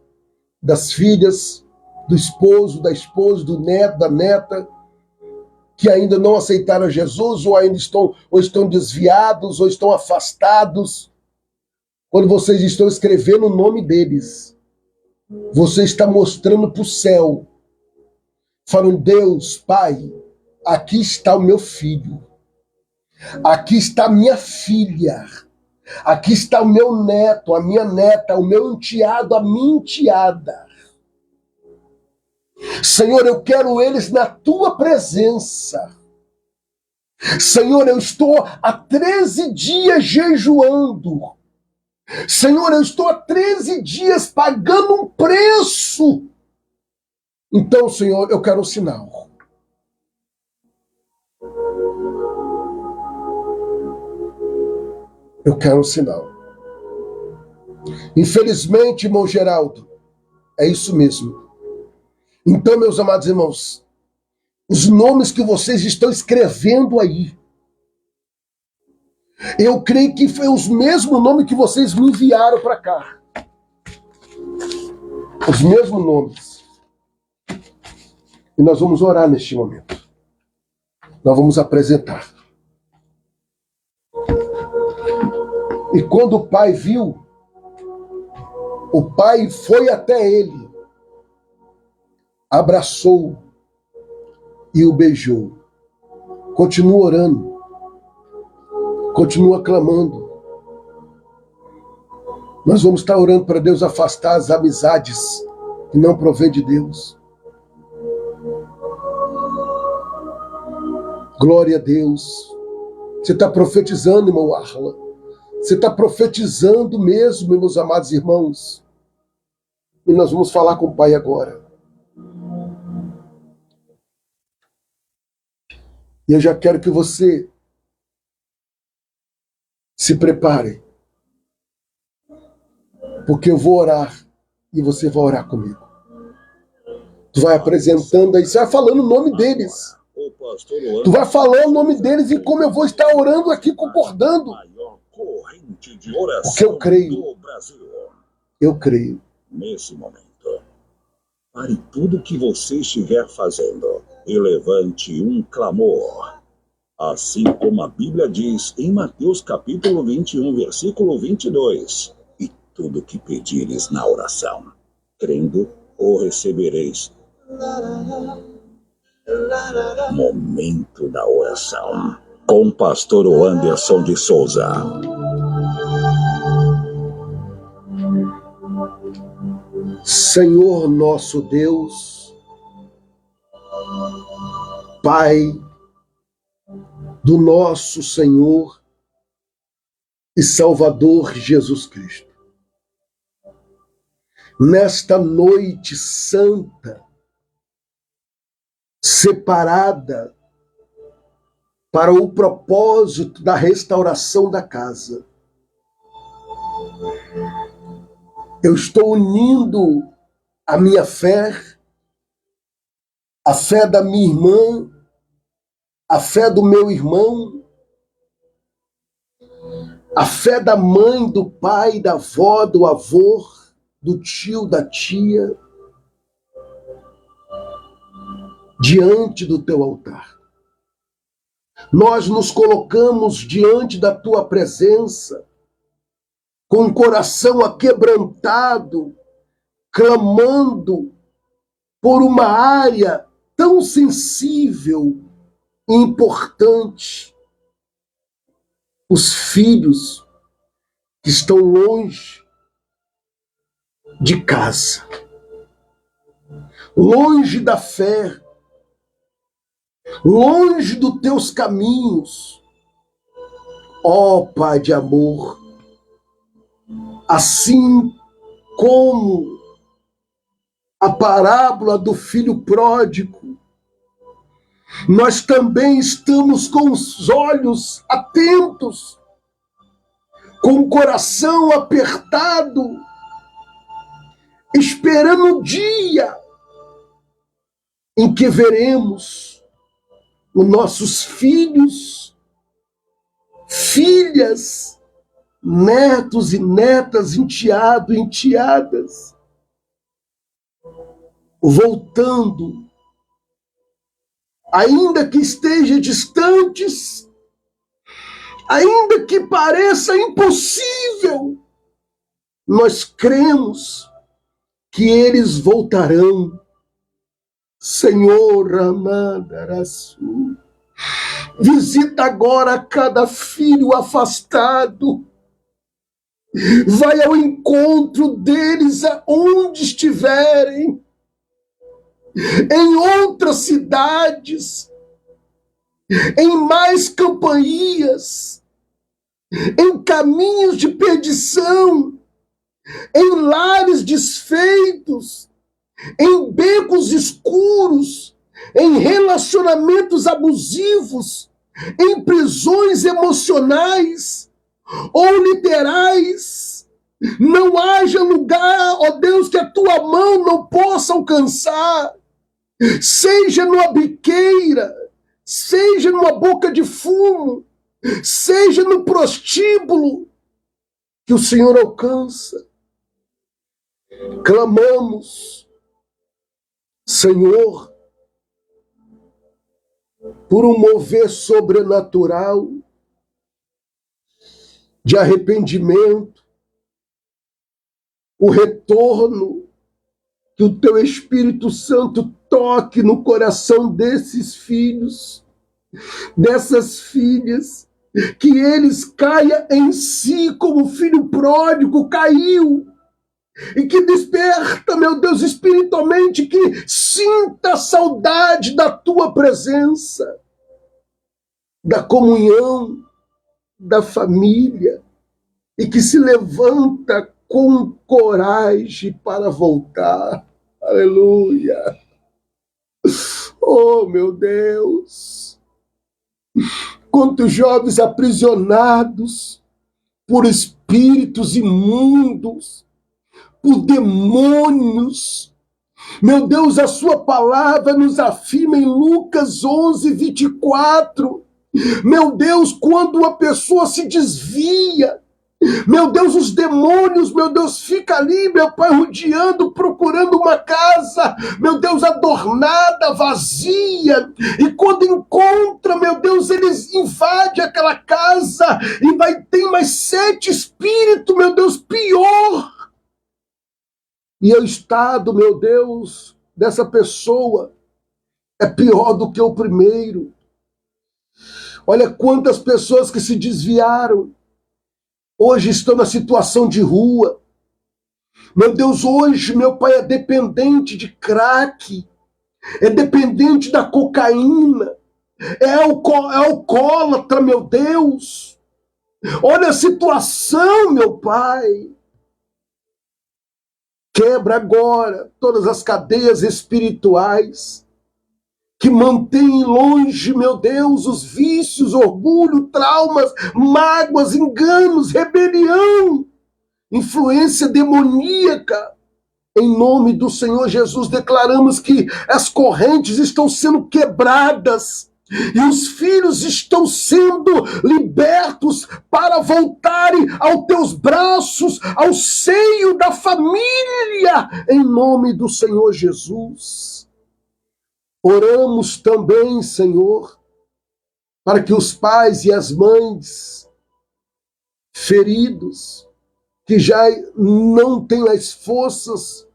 das filhas, do esposo, da esposa, do neto, da neta, que ainda não aceitaram Jesus, ou ainda estão desviados, ou estão afastados. Quando vocês estão escrevendo o nome deles, você está mostrando para o céu, falando, Deus, Pai, aqui está o meu filho, aqui está a minha filha, aqui está o meu neto, a minha neta, o meu enteado, a minha enteada. Senhor, eu quero eles na tua presença. Senhor, eu estou há 13 dias jejuando. Senhor, eu estou há 13 dias pagando um preço. Então, Senhor, eu quero um sinal. Eu quero um sinal. Infelizmente, irmão Geraldo, é isso mesmo. Então, meus amados irmãos, os nomes que vocês estão escrevendo aí, eu creio que foi os mesmos nomes que vocês me enviaram para cá. Os mesmos nomes. E nós vamos orar neste momento. Nós vamos apresentar. E quando o pai viu, o pai foi até ele, abraçou e o beijou. Continua orando. Continua clamando. Nós vamos estar orando para Deus afastar as amizades que não provém de Deus. Glória a Deus. Você está profetizando, irmão Arla. Você está profetizando mesmo, meus amados irmãos. E nós vamos falar com o Pai agora. E eu já quero que você se prepare. Porque eu vou orar e você vai orar comigo. Tu vai apresentando aí, você vai falando o nome deles. Tu vai falando o nome deles e como eu vou estar orando aqui, concordando. Porque eu creio. Eu creio. Nesse momento, pare tudo que você estiver fazendo e levante um clamor. Assim como a Bíblia diz em Mateus capítulo 21, versículo 22. E tudo que pedires na oração, crendo, o recebereis. Momento da oração. Com o pastor Anderson de Souza. Senhor nosso Deus, Pai do nosso Senhor e Salvador Jesus Cristo. Nesta noite santa, separada para o propósito da restauração da casa, eu estou unindo a minha fé, a fé da minha irmã, a fé do meu irmão, a fé da mãe, do pai, da avó, do avô, do tio, da tia, diante do teu altar. Nós nos colocamos diante da tua presença, com o coração aquebrantado, clamando por uma área tão sensível e importante. Os filhos que estão longe de casa, longe da fé, longe dos teus caminhos. Ó Pai de amor, assim como a parábola do filho pródigo, nós também estamos com os olhos atentos, com o coração apertado, esperando o dia em que veremos os nossos filhos, filhas, netos e netas, enteados e enteadas, voltando, ainda que estejam distantes, ainda que pareça impossível, nós cremos que eles voltarão. Senhor Ramadaraçu, visita agora cada filho afastado, vai ao encontro deles aonde estiverem, em outras cidades, em mais campanhas, em caminhos de perdição, em lares desfeitos, em becos escuros, em relacionamentos abusivos, em prisões emocionais. ou literais. Não haja lugar, ó Deus, que a tua mão não possa alcançar. Seja numa biqueira, seja numa boca de fumo, seja no prostíbulo, que o Senhor alcança. Clamamos, Senhor, por um mover sobrenatural de arrependimento, o retorno, que o teu Espírito Santo toque no coração desses filhos, dessas filhas, que eles caia em si como o filho pródigo caiu, e que desperta, meu Deus, espiritualmente, que sinta a saudade da tua presença, da comunhão, da família, e que se levanta com coragem para voltar. Aleluia! Oh, meu Deus! Quantos jovens aprisionados por espíritos imundos, por demônios. Meu Deus, a sua palavra nos afirma em Lucas 11:24. Meu Deus, quando uma pessoa se desvia, meu Deus, os demônios, meu Deus, fica ali, meu Pai, rodeando, procurando uma casa, meu Deus, adornada, vazia, e quando encontra, meu Deus, eles invadem aquela casa, e tem mais 7 espíritos, meu Deus, pior. E o estado, meu Deus, dessa pessoa é pior do que o primeiro. Olha quantas pessoas que se desviaram, hoje estão na situação de rua. Meu Deus, hoje, meu Pai, é dependente de crack, é dependente da cocaína, é alcoólatra, meu Deus. Olha a situação, meu Pai. Quebra agora todas as cadeias espirituais que mantêm longe, meu Deus, os vícios, orgulho, traumas, mágoas, enganos, rebelião, influência demoníaca. Em nome do Senhor Jesus, declaramos que as correntes estão sendo quebradas e os filhos estão sendo libertos para voltarem aos teus braços, ao seio da família, em nome do Senhor Jesus. Oramos também, Senhor, para que os pais e as mães feridos, que já não têm as forças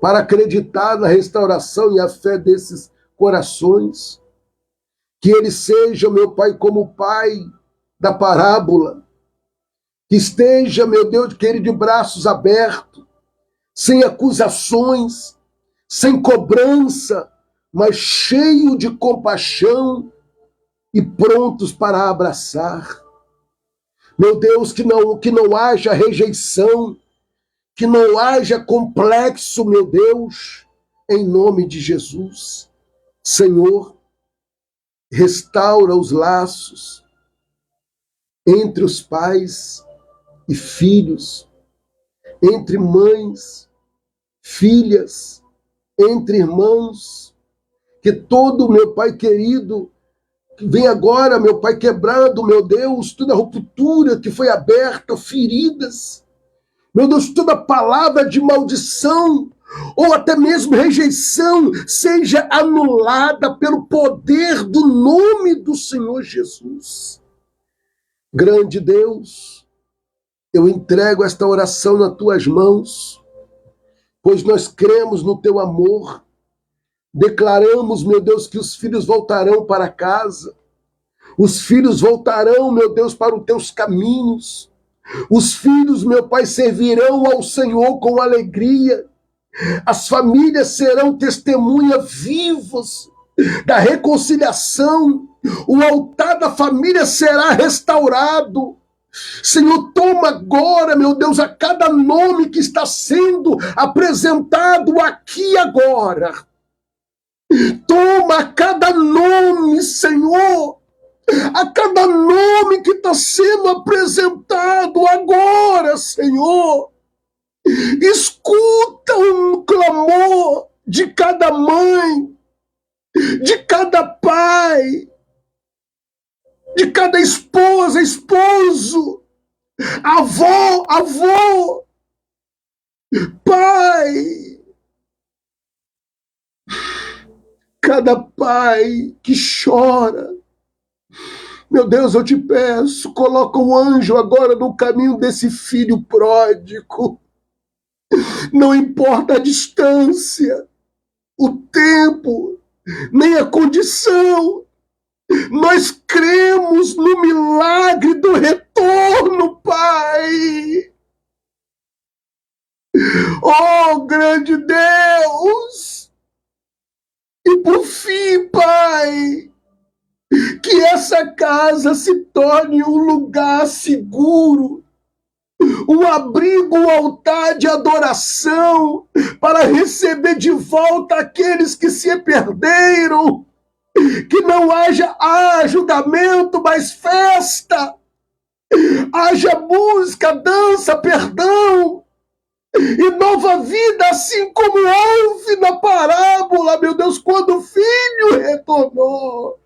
para acreditar na restauração e a fé desses corações, que eles sejam, meu Pai, como o pai da parábola, que esteja, meu Deus, querido, de braços abertos, sem acusações, sem cobrança, mas cheio de compaixão e prontos para abraçar. Meu Deus, que não haja rejeição, que não haja complexo, meu Deus, em nome de Jesus. Senhor, restaura os laços entre os pais e filhos, entre mães, filhas, entre irmãos, que todo, meu Pai querido, vem agora, meu Pai, quebrando, meu Deus, toda ruptura que foi aberta, feridas, meu Deus, toda palavra de maldição, ou até mesmo rejeição, seja anulada pelo poder do nome do Senhor Jesus. Grande Deus, eu entrego esta oração nas tuas mãos, pois nós cremos no teu amor. Declaramos, meu Deus, que os filhos voltarão para casa. Os filhos voltarão, meu Deus, para os teus caminhos. Os filhos, meu Pai, servirão ao Senhor com alegria. As famílias serão testemunhas vivas da reconciliação. O altar da família será restaurado. Senhor, toma agora, meu Deus, a cada nome que está sendo apresentado aqui agora. Toma cada nome, Senhor, a cada nome que está sendo apresentado agora, Senhor. Escuta um clamor de cada mãe, de cada pai, de cada esposa, esposo, avô, pai. Cada pai que chora. Meu Deus, eu te peço, coloca um anjo agora no caminho desse filho pródigo. Não importa a distância, o tempo, nem a condição. Nós cremos no milagre do retorno, Pai. Oh, grande Deus! E por fim, Pai, que essa casa se torne um lugar seguro, um abrigo, um altar de adoração para receber de volta aqueles que se perderam, que não haja julgamento, mas festa, haja música, dança, perdão e nova vida, assim como houve na parábola, meu Deus, quando o filho retornou.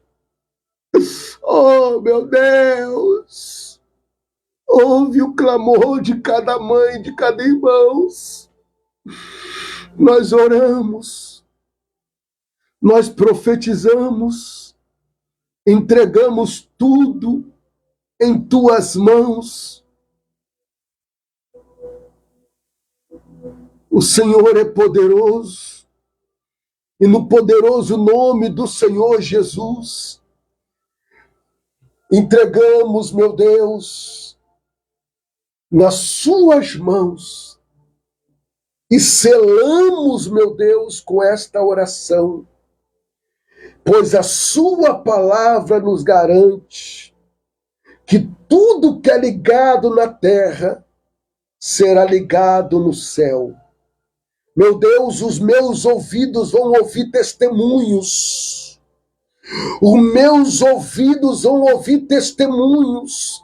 Oh, meu Deus, ouve o clamor de cada mãe, de cada irmão. Nós oramos, nós profetizamos, entregamos tudo em tuas mãos. O Senhor é poderoso, e no poderoso nome do Senhor Jesus, entregamos, meu Deus, nas suas mãos e selamos, meu Deus, com esta oração, pois a sua palavra nos garante que tudo que é ligado na terra será ligado no céu. Meu Deus, os meus ouvidos vão ouvir testemunhos. Os meus ouvidos vão ouvir testemunhos.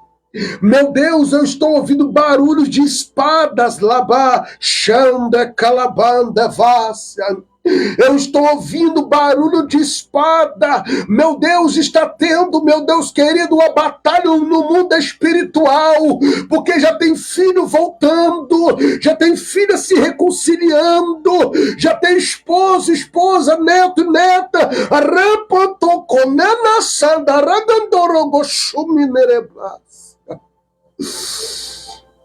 Meu Deus, eu estou ouvindo barulhos de espadas, labá, xanda, calabanda, vácia. Eu estou ouvindo barulho de espada. Meu Deus, está tendo, meu Deus querido, uma batalha no mundo espiritual, porque já tem filho voltando, já tem filha se reconciliando, já tem esposo, esposa, neto e neta.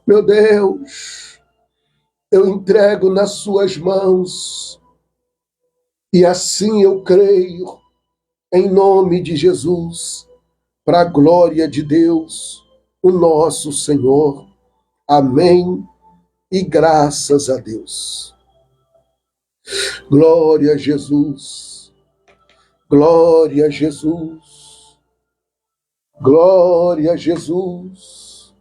Meu Deus, eu entrego nas suas mãos. E assim eu creio, em nome de Jesus, para a glória de Deus, o nosso Senhor. Amém e graças a Deus. Glória a Jesus, glória a Jesus, glória a Jesus,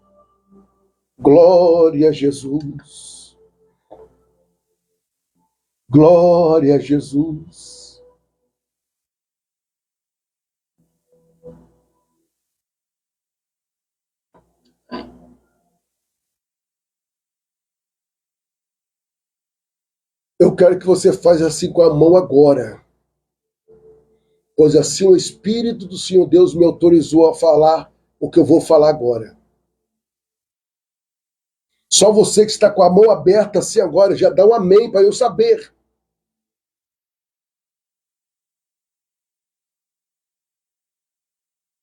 glória a Jesus. Glória a Jesus. Eu quero que você faça assim com a mão agora, pois assim o Espírito do Senhor Deus me autorizou a falar o que eu vou falar agora. Só você que está com a mão aberta assim agora, já dá um amém para eu saber.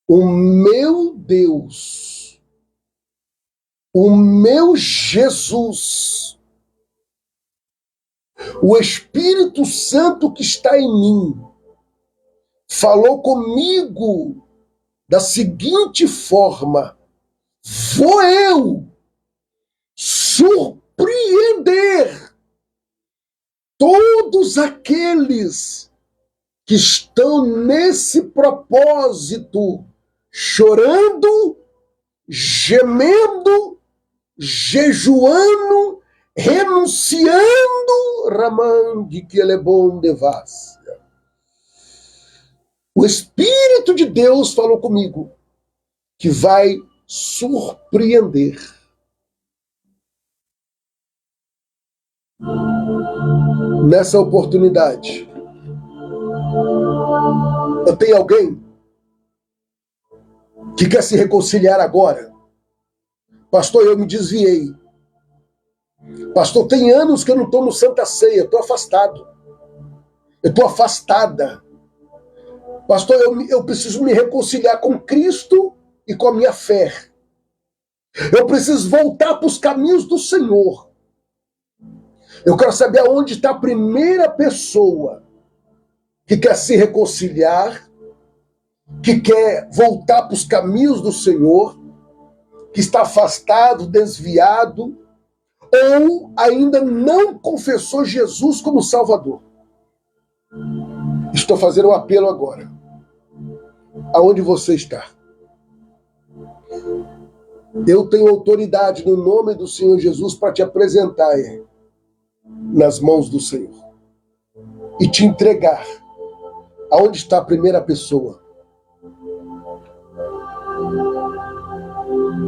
O meu Deus, o meu Jesus, o Espírito Santo que está em mim, falou comigo da seguinte forma: vou eu surpreender todos aqueles que estão nesse propósito, chorando, gemendo, jejuando, renunciando, Raman de que ele é bom de vácia. O Espírito de Deus falou comigo que vai surpreender. Nessa oportunidade, eu tenho alguém que quer se reconciliar agora. Pastor, eu me desviei. Pastor, tem anos que eu não estou no Santa Ceia, eu estou afastado. Eu estou afastada. Pastor, eu preciso me reconciliar com Cristo e com a minha fé. Eu preciso voltar para os caminhos do Senhor. Eu quero saber aonde está a primeira pessoa que quer se reconciliar, que quer voltar para os caminhos do Senhor, que está afastado, desviado, ou ainda não confessou Jesus como Salvador. Estou fazendo um apelo agora. Aonde você está? Eu tenho autoridade no nome do Senhor Jesus para te apresentar nas mãos do Senhor e te entregar. Aonde está a primeira pessoa?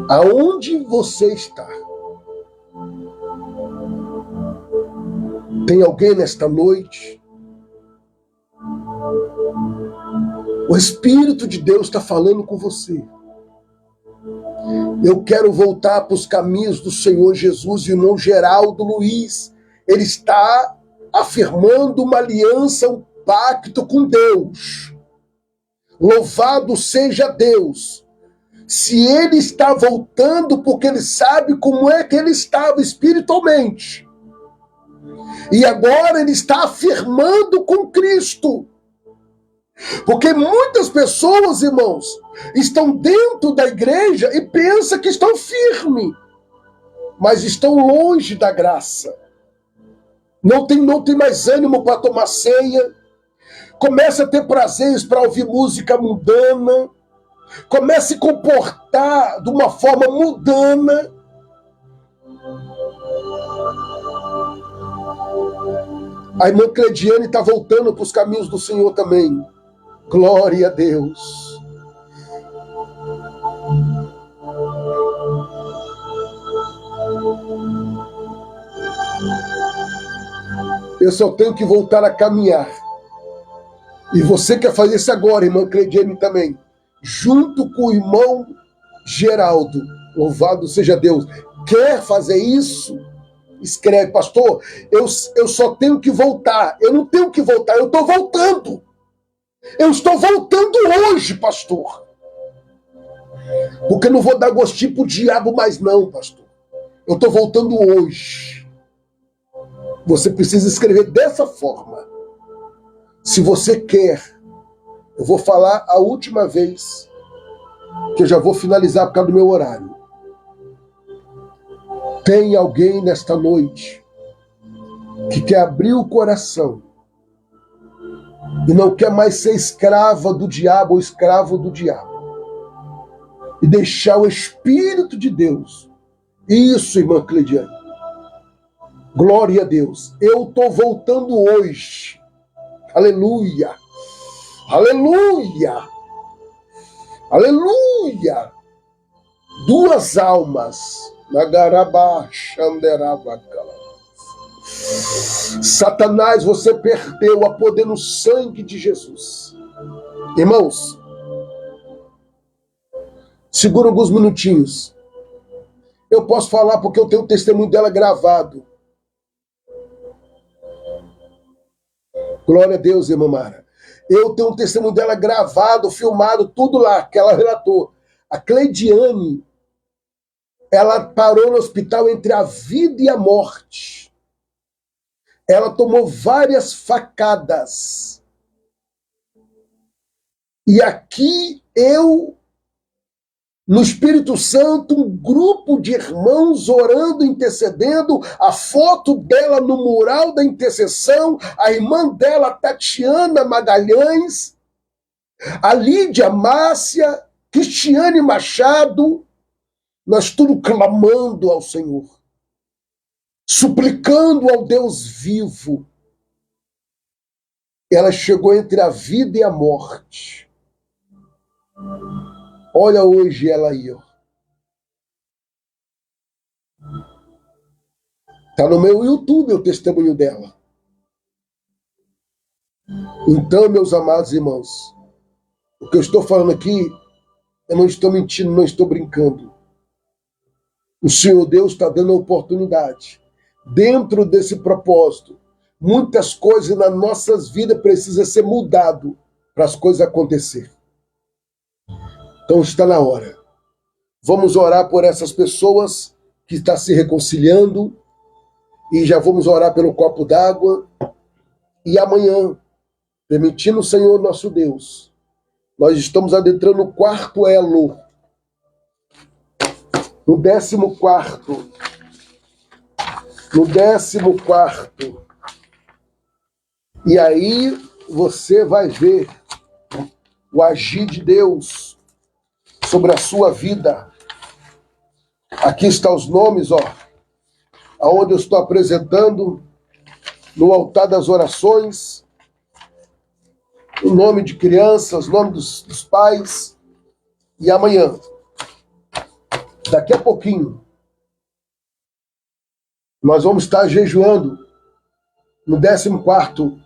Aonde você está? Tem alguém nesta noite? O Espírito de Deus está falando com você. Eu quero voltar para os caminhos do Senhor Jesus. E o irmão Geraldo Luiz, ele está afirmando uma aliança, um pacto com Deus. Louvado seja Deus. Se ele está voltando, porque ele sabe como é que ele estava espiritualmente. E agora ele está afirmando com Cristo. Porque muitas pessoas, irmãos, estão dentro da igreja e pensam que estão firmes, mas estão longe da graça. Não tem mais ânimo para tomar ceia, começa a ter prazeres para ouvir música mundana, começa a se comportar de uma forma mundana. A irmã Clediane está voltando para os caminhos do Senhor também. Glória a Deus. Eu só tenho que voltar a caminhar. E você quer fazer isso agora, irmã Clediane também. Junto com o irmão Geraldo. Louvado seja Deus. Quer fazer isso? Escreve, pastor, eu só tenho que voltar. Eu não tenho que voltar, eu estou voltando. Eu estou voltando hoje, pastor. Porque eu não vou dar gostinho pro diabo mais não, pastor. Eu estou voltando hoje. Você precisa escrever dessa forma. Se você quer, eu vou falar a última vez, que eu já vou finalizar por causa do meu horário. Tem alguém nesta noite que quer abrir o coração e não quer mais ser escrava do diabo ou escravo do diabo. E deixar o Espírito de Deus. Isso, irmã Clediane. Glória a Deus. Eu estou voltando hoje. Aleluia. Aleluia. Aleluia. 2 almas. Satanás, você perdeu a poder no sangue de Jesus. Irmãos, segura alguns minutinhos. Eu posso falar porque eu tenho o testemunho dela gravado. Glória a Deus, irmã Mara. Eu tenho o testemunho dela gravado, filmado, tudo lá, que ela relatou. A Cleidiane, ela parou no hospital entre a vida e a morte. Ela tomou várias facadas. E aqui no Espírito Santo, um grupo de irmãos orando, intercedendo, a foto dela no mural da intercessão, a irmã dela, Tatiana Magalhães, a Lídia Márcia, Cristiane Machado, nós tudo clamando ao Senhor, suplicando ao Deus vivo. Ela chegou entre a vida e a morte. Olha hoje ela aí, ó. Tá no meu YouTube o testemunho dela. Então, meus amados irmãos, o que eu estou falando aqui, eu não estou mentindo, não estou brincando. O Senhor Deus está dando a oportunidade. Dentro desse propósito, muitas coisas nas nossas vidas precisam ser mudadas para as coisas acontecerem. Então está na hora. Vamos orar por essas pessoas que estão se reconciliando e já vamos orar pelo copo d'água. E amanhã, permitindo o Senhor nosso Deus, nós estamos adentrando o quarto elo. No 14º. No 14º. E aí você vai ver o agir de Deus sobre a sua vida. Aqui estão os nomes, ó, aonde eu estou apresentando no altar das orações, o nome de crianças, o nome dos pais. E amanhã, daqui a pouquinho, nós vamos estar jejuando no 14º.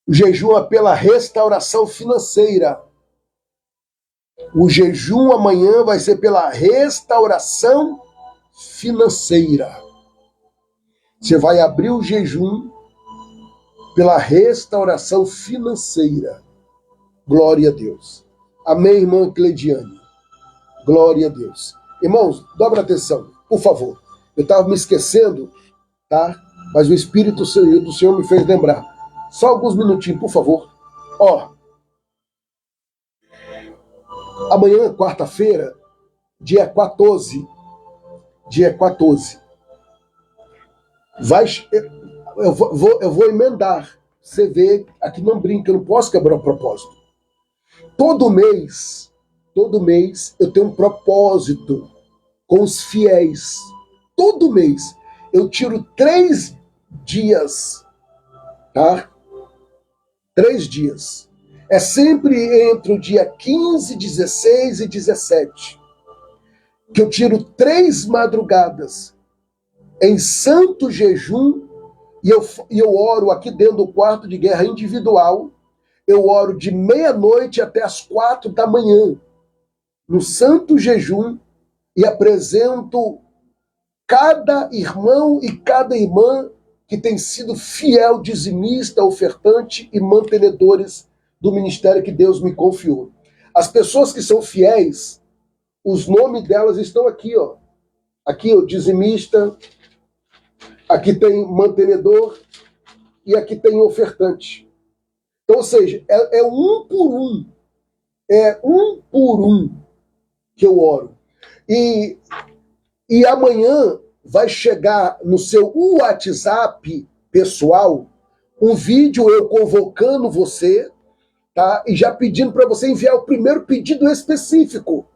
O jejum é pela restauração financeira. O jejum amanhã vai ser pela restauração financeira. Você vai abrir o jejum pela restauração financeira. Glória a Deus. Amém, irmã Cleidiane? Glória a Deus. Irmãos, dobra atenção, por favor. Eu estava me esquecendo, tá? Mas o Espírito do Senhor me fez lembrar. Só alguns minutinhos, por favor. Ó, amanhã, quarta-feira, dia 14, eu vou emendar. Você vê, aqui não brinca, eu não posso quebrar o propósito. Todo mês eu tenho um propósito com os fiéis. Todo mês eu tiro 3 dias, tá? 3 dias. É sempre entre o dia 15, 16 e 17 que eu tiro 3 madrugadas em santo jejum e eu oro aqui dentro do quarto de guerra individual. Eu oro de meia-noite até as 4 da manhã no santo jejum e apresento cada irmão e cada irmã que tem sido fiel, dizimista, ofertante e mantenedores do ministério que Deus me confiou. As pessoas que são fiéis, os nomes delas estão aqui, ó. Aqui, o dizimista, aqui tem mantenedor e aqui tem ofertante. Então, ou seja, é um por um. É um por um que eu oro. E amanhã vai chegar no seu WhatsApp pessoal um vídeo eu convocando você, tá? E já pedindo para você enviar o primeiro pedido específico.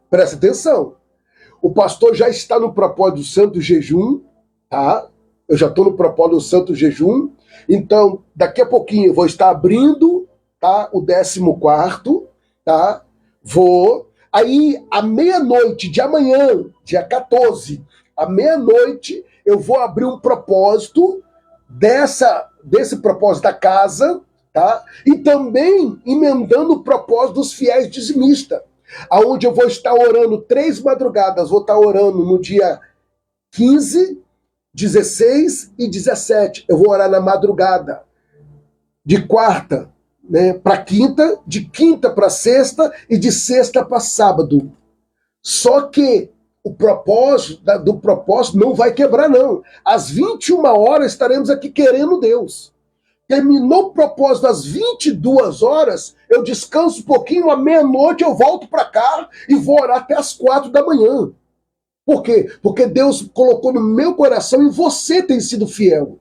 Presta atenção. O pastor já está no propósito do santo jejum, tá? Eu já estou no propósito do santo jejum. Então, daqui a pouquinho eu vou estar abrindo, tá? O 14º, tá? Aí, à meia-noite de amanhã, dia 14, à meia-noite, eu vou abrir um propósito desse propósito da casa, tá? E também emendando o propósito dos fiéis dizimistas, aonde eu vou estar orando 3 madrugadas, vou estar orando no dia 15, 16 e 17. Eu vou orar na madrugada, de quarta, né, para quinta, de quinta para sexta e de sexta para sábado. Só que o propósito do propósito não vai quebrar, não. Às 21 horas estaremos aqui querendo Deus. Terminou o propósito às 22 horas, eu descanso um pouquinho, à meia-noite eu volto para cá e vou orar até as 4 da manhã. Por quê? Porque Deus colocou no meu coração e você tem sido fiel.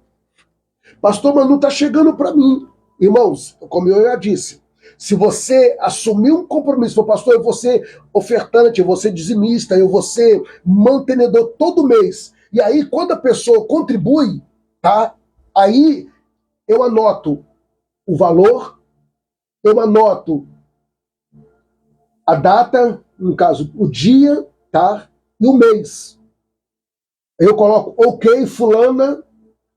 Pastor, mas não está chegando para mim. Irmãos, como eu já disse, se você assumir um compromisso, for pastor, eu vou ser ofertante, eu vou ser dizimista, eu vou ser mantenedor todo mês. E aí, quando a pessoa contribui, tá? Aí eu anoto o valor, eu anoto a data, no caso, o dia, tá? E o mês. Eu coloco ok, fulana,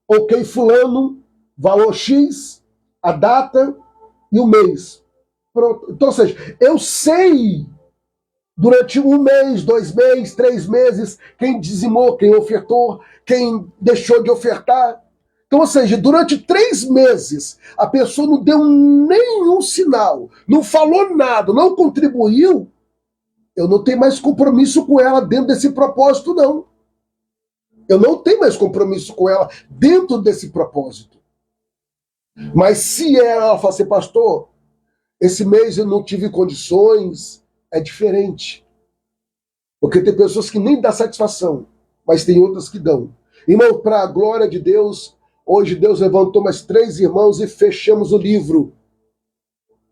ok, fulano, valor X, a data e o mês. Pronto. Então, ou seja, eu sei durante 1 mês, 2 meses, 3 meses, quem dizimou, quem ofertou, quem deixou de ofertar. Então, ou seja, durante 3 meses, a pessoa não deu nenhum sinal, não falou nada, não contribuiu, eu não tenho mais compromisso com ela dentro desse propósito, não. Eu não tenho mais compromisso com ela dentro desse propósito. Mas se ela fala assim, pastor, esse mês eu não tive condições, é diferente. Porque tem pessoas que nem dão satisfação, mas tem outras que dão. Irmão, para a glória de Deus, hoje Deus levantou mais 3 irmãos e fechamos o livro.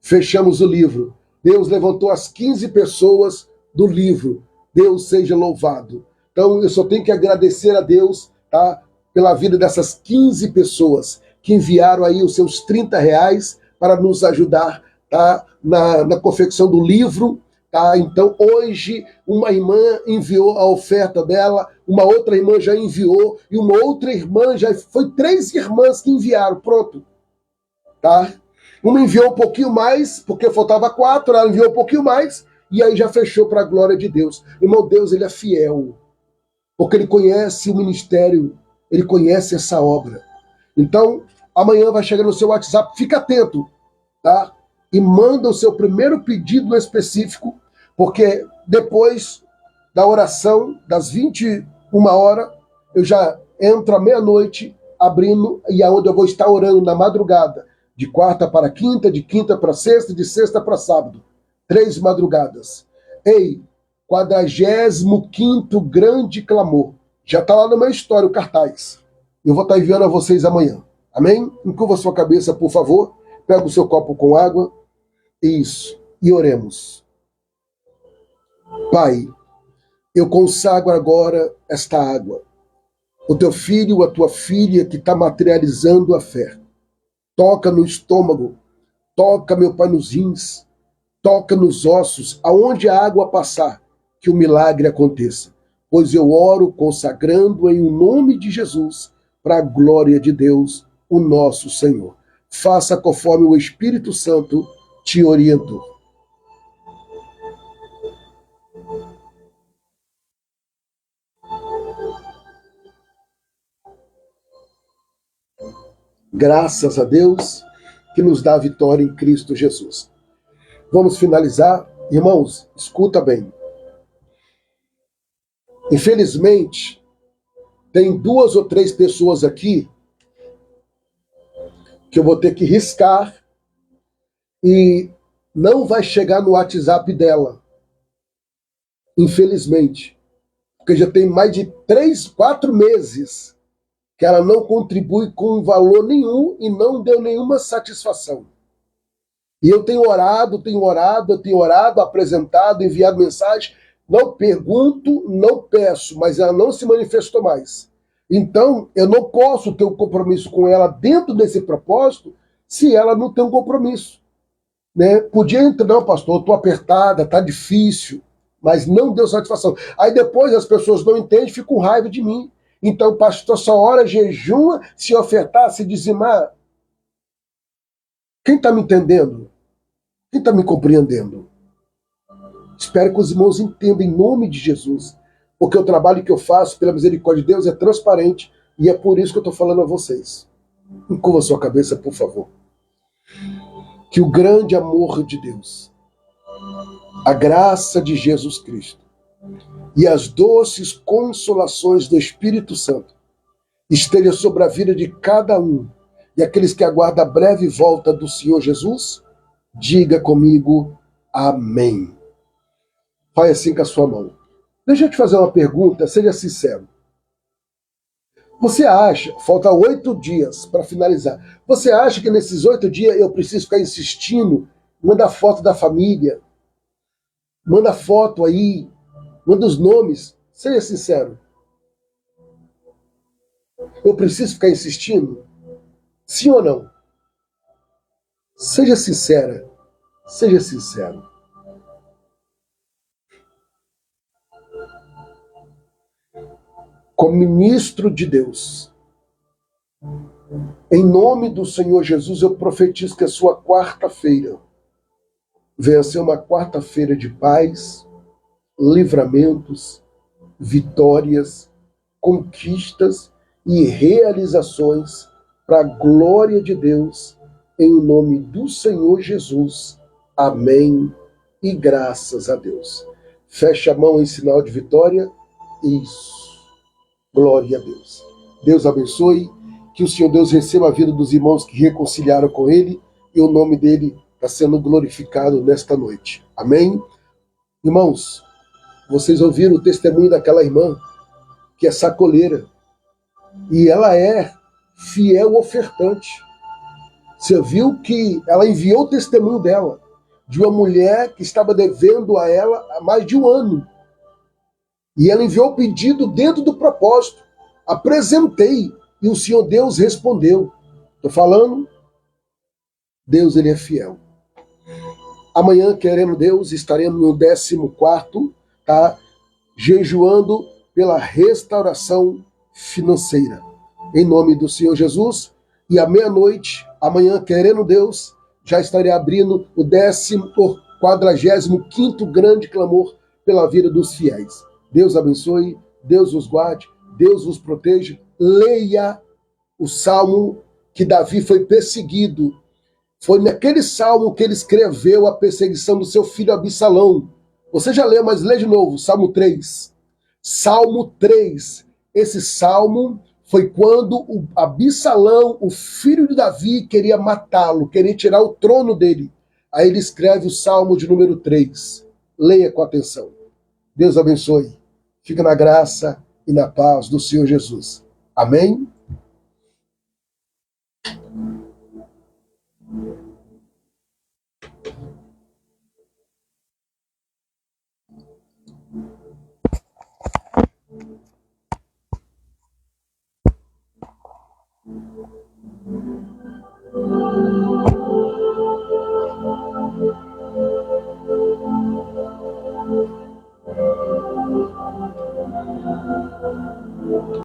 Fechamos o livro. Deus levantou as 15 pessoas do livro. Deus seja louvado. Então eu só tenho que agradecer a Deus, tá, pela vida dessas 15 pessoas que enviaram aí os seus R$ 30 para nos ajudar, tá, na confecção do livro. Tá? Então, hoje, uma irmã enviou a oferta dela, uma outra irmã já enviou, e uma outra irmã já... Foi 3 irmãs que enviaram, pronto. Tá? Uma enviou um pouquinho mais, porque faltava 4, ela enviou um pouquinho mais, e aí já fechou para a glória de Deus. Irmão, Deus, ele é fiel, porque ele conhece o ministério, ele conhece essa obra. Então, amanhã vai chegar no seu WhatsApp, fica atento, tá? E manda o seu primeiro pedido específico, porque depois da oração, das 21 horas, eu já entro à meia-noite abrindo, e aonde eu vou estar orando na madrugada, de quarta para quinta, de quinta para sexta, de sexta para sábado. 3 madrugadas. Ei, 45º grande clamor. Já está lá no meu história, o cartaz. Eu vou estar enviando a vocês amanhã. Amém? Encurva sua cabeça, por favor. Pega o seu copo com água. Isso. E oremos. Pai, eu consagro agora esta água. O teu filho, a tua filha que está materializando a fé. Toca no estômago. Toca, meu Pai, nos rins. Toca nos ossos. Aonde a água passar, que o milagre aconteça. Pois eu oro consagrando em nome de Jesus, para a glória de Deus, o nosso Senhor. Faça conforme o Espírito Santo te orientou. Graças a Deus que nos dá a vitória em Cristo Jesus. Vamos finalizar. Irmãos, escuta bem. Infelizmente, tem 2 ou 3 pessoas aqui que eu vou ter que riscar e não vai chegar no WhatsApp dela. Infelizmente. Porque já tem mais de 3, 4 meses que ela não contribui com valor nenhum e não deu nenhuma satisfação. E eu tenho orado, apresentado, enviado mensagem, não pergunto, não peço, mas ela não se manifestou mais. Então, eu não posso ter um compromisso com ela dentro desse propósito se ela não tem um compromisso. Né? Podia entrar, não, pastor, eu estou apertada, está difícil, mas não deu satisfação. Aí depois as pessoas não entendem, ficam com raiva de mim. Então, pastor, só ora, jejuma, se ofertar, se dizimar. Quem está me entendendo? Quem está me compreendendo? Espero que os irmãos entendam em nome de Jesus, porque o trabalho que eu faço, pela misericórdia de Deus, é transparente e é por isso que eu estou falando a vocês. Encurva sua cabeça, por favor. Que o grande amor de Deus, a graça de Jesus Cristo e as doces consolações do Espírito Santo esteja sobre a vida de cada um e aqueles que aguardam a breve volta do Senhor Jesus. Diga comigo, amém. Faz assim com a sua mão. Deixa eu te fazer uma pergunta, seja sincero. Você acha, falta 8 dias para finalizar, você acha que nesses 8 dias eu preciso ficar insistindo? Manda foto da família, manda foto aí, manda os nomes, seja sincero. Eu preciso ficar insistindo? Sim ou não? Seja sincera, seja sincero. Como ministro de Deus, em nome do Senhor Jesus, eu profetizo que a sua quarta-feira venha a ser uma quarta-feira de paz, livramentos, vitórias, conquistas e realizações para a glória de Deus, em nome do Senhor Jesus. Amém e graças a Deus. Feche a mão em sinal de vitória. Isso. Glória a Deus. Deus abençoe, que o Senhor Deus receba a vida dos irmãos que reconciliaram com Ele e o nome dEle está sendo glorificado nesta noite. Amém? Irmãos, vocês ouviram o testemunho daquela irmã que é sacoleira e ela é fiel ofertante. Você viu que ela enviou o testemunho dela, de uma mulher que estava devendo a ela há mais de um ano. E ela enviou o pedido dentro do propósito. Apresentei e o Senhor Deus respondeu. Estou falando, Deus ele é fiel. Amanhã, querendo Deus, estaremos no 14º, tá? Jejuando pela restauração financeira. Em nome do Senhor Jesus. E à meia-noite, amanhã, querendo Deus, já estarei abrindo o 45º grande clamor pela vida dos fiéis. Deus abençoe, Deus os guarde, Deus os proteja. Leia o salmo que Davi foi perseguido. Foi naquele salmo que ele escreveu a perseguição do seu filho Absalão. Você já leu, mas lê de novo, Salmo 3. Salmo 3. Esse salmo foi quando o Absalão, o filho de Davi, queria matá-lo, queria tirar o trono dele. Aí ele escreve o salmo de número 3. Leia com atenção. Deus abençoe. Fica na graça e na paz do Senhor Jesus. Amém?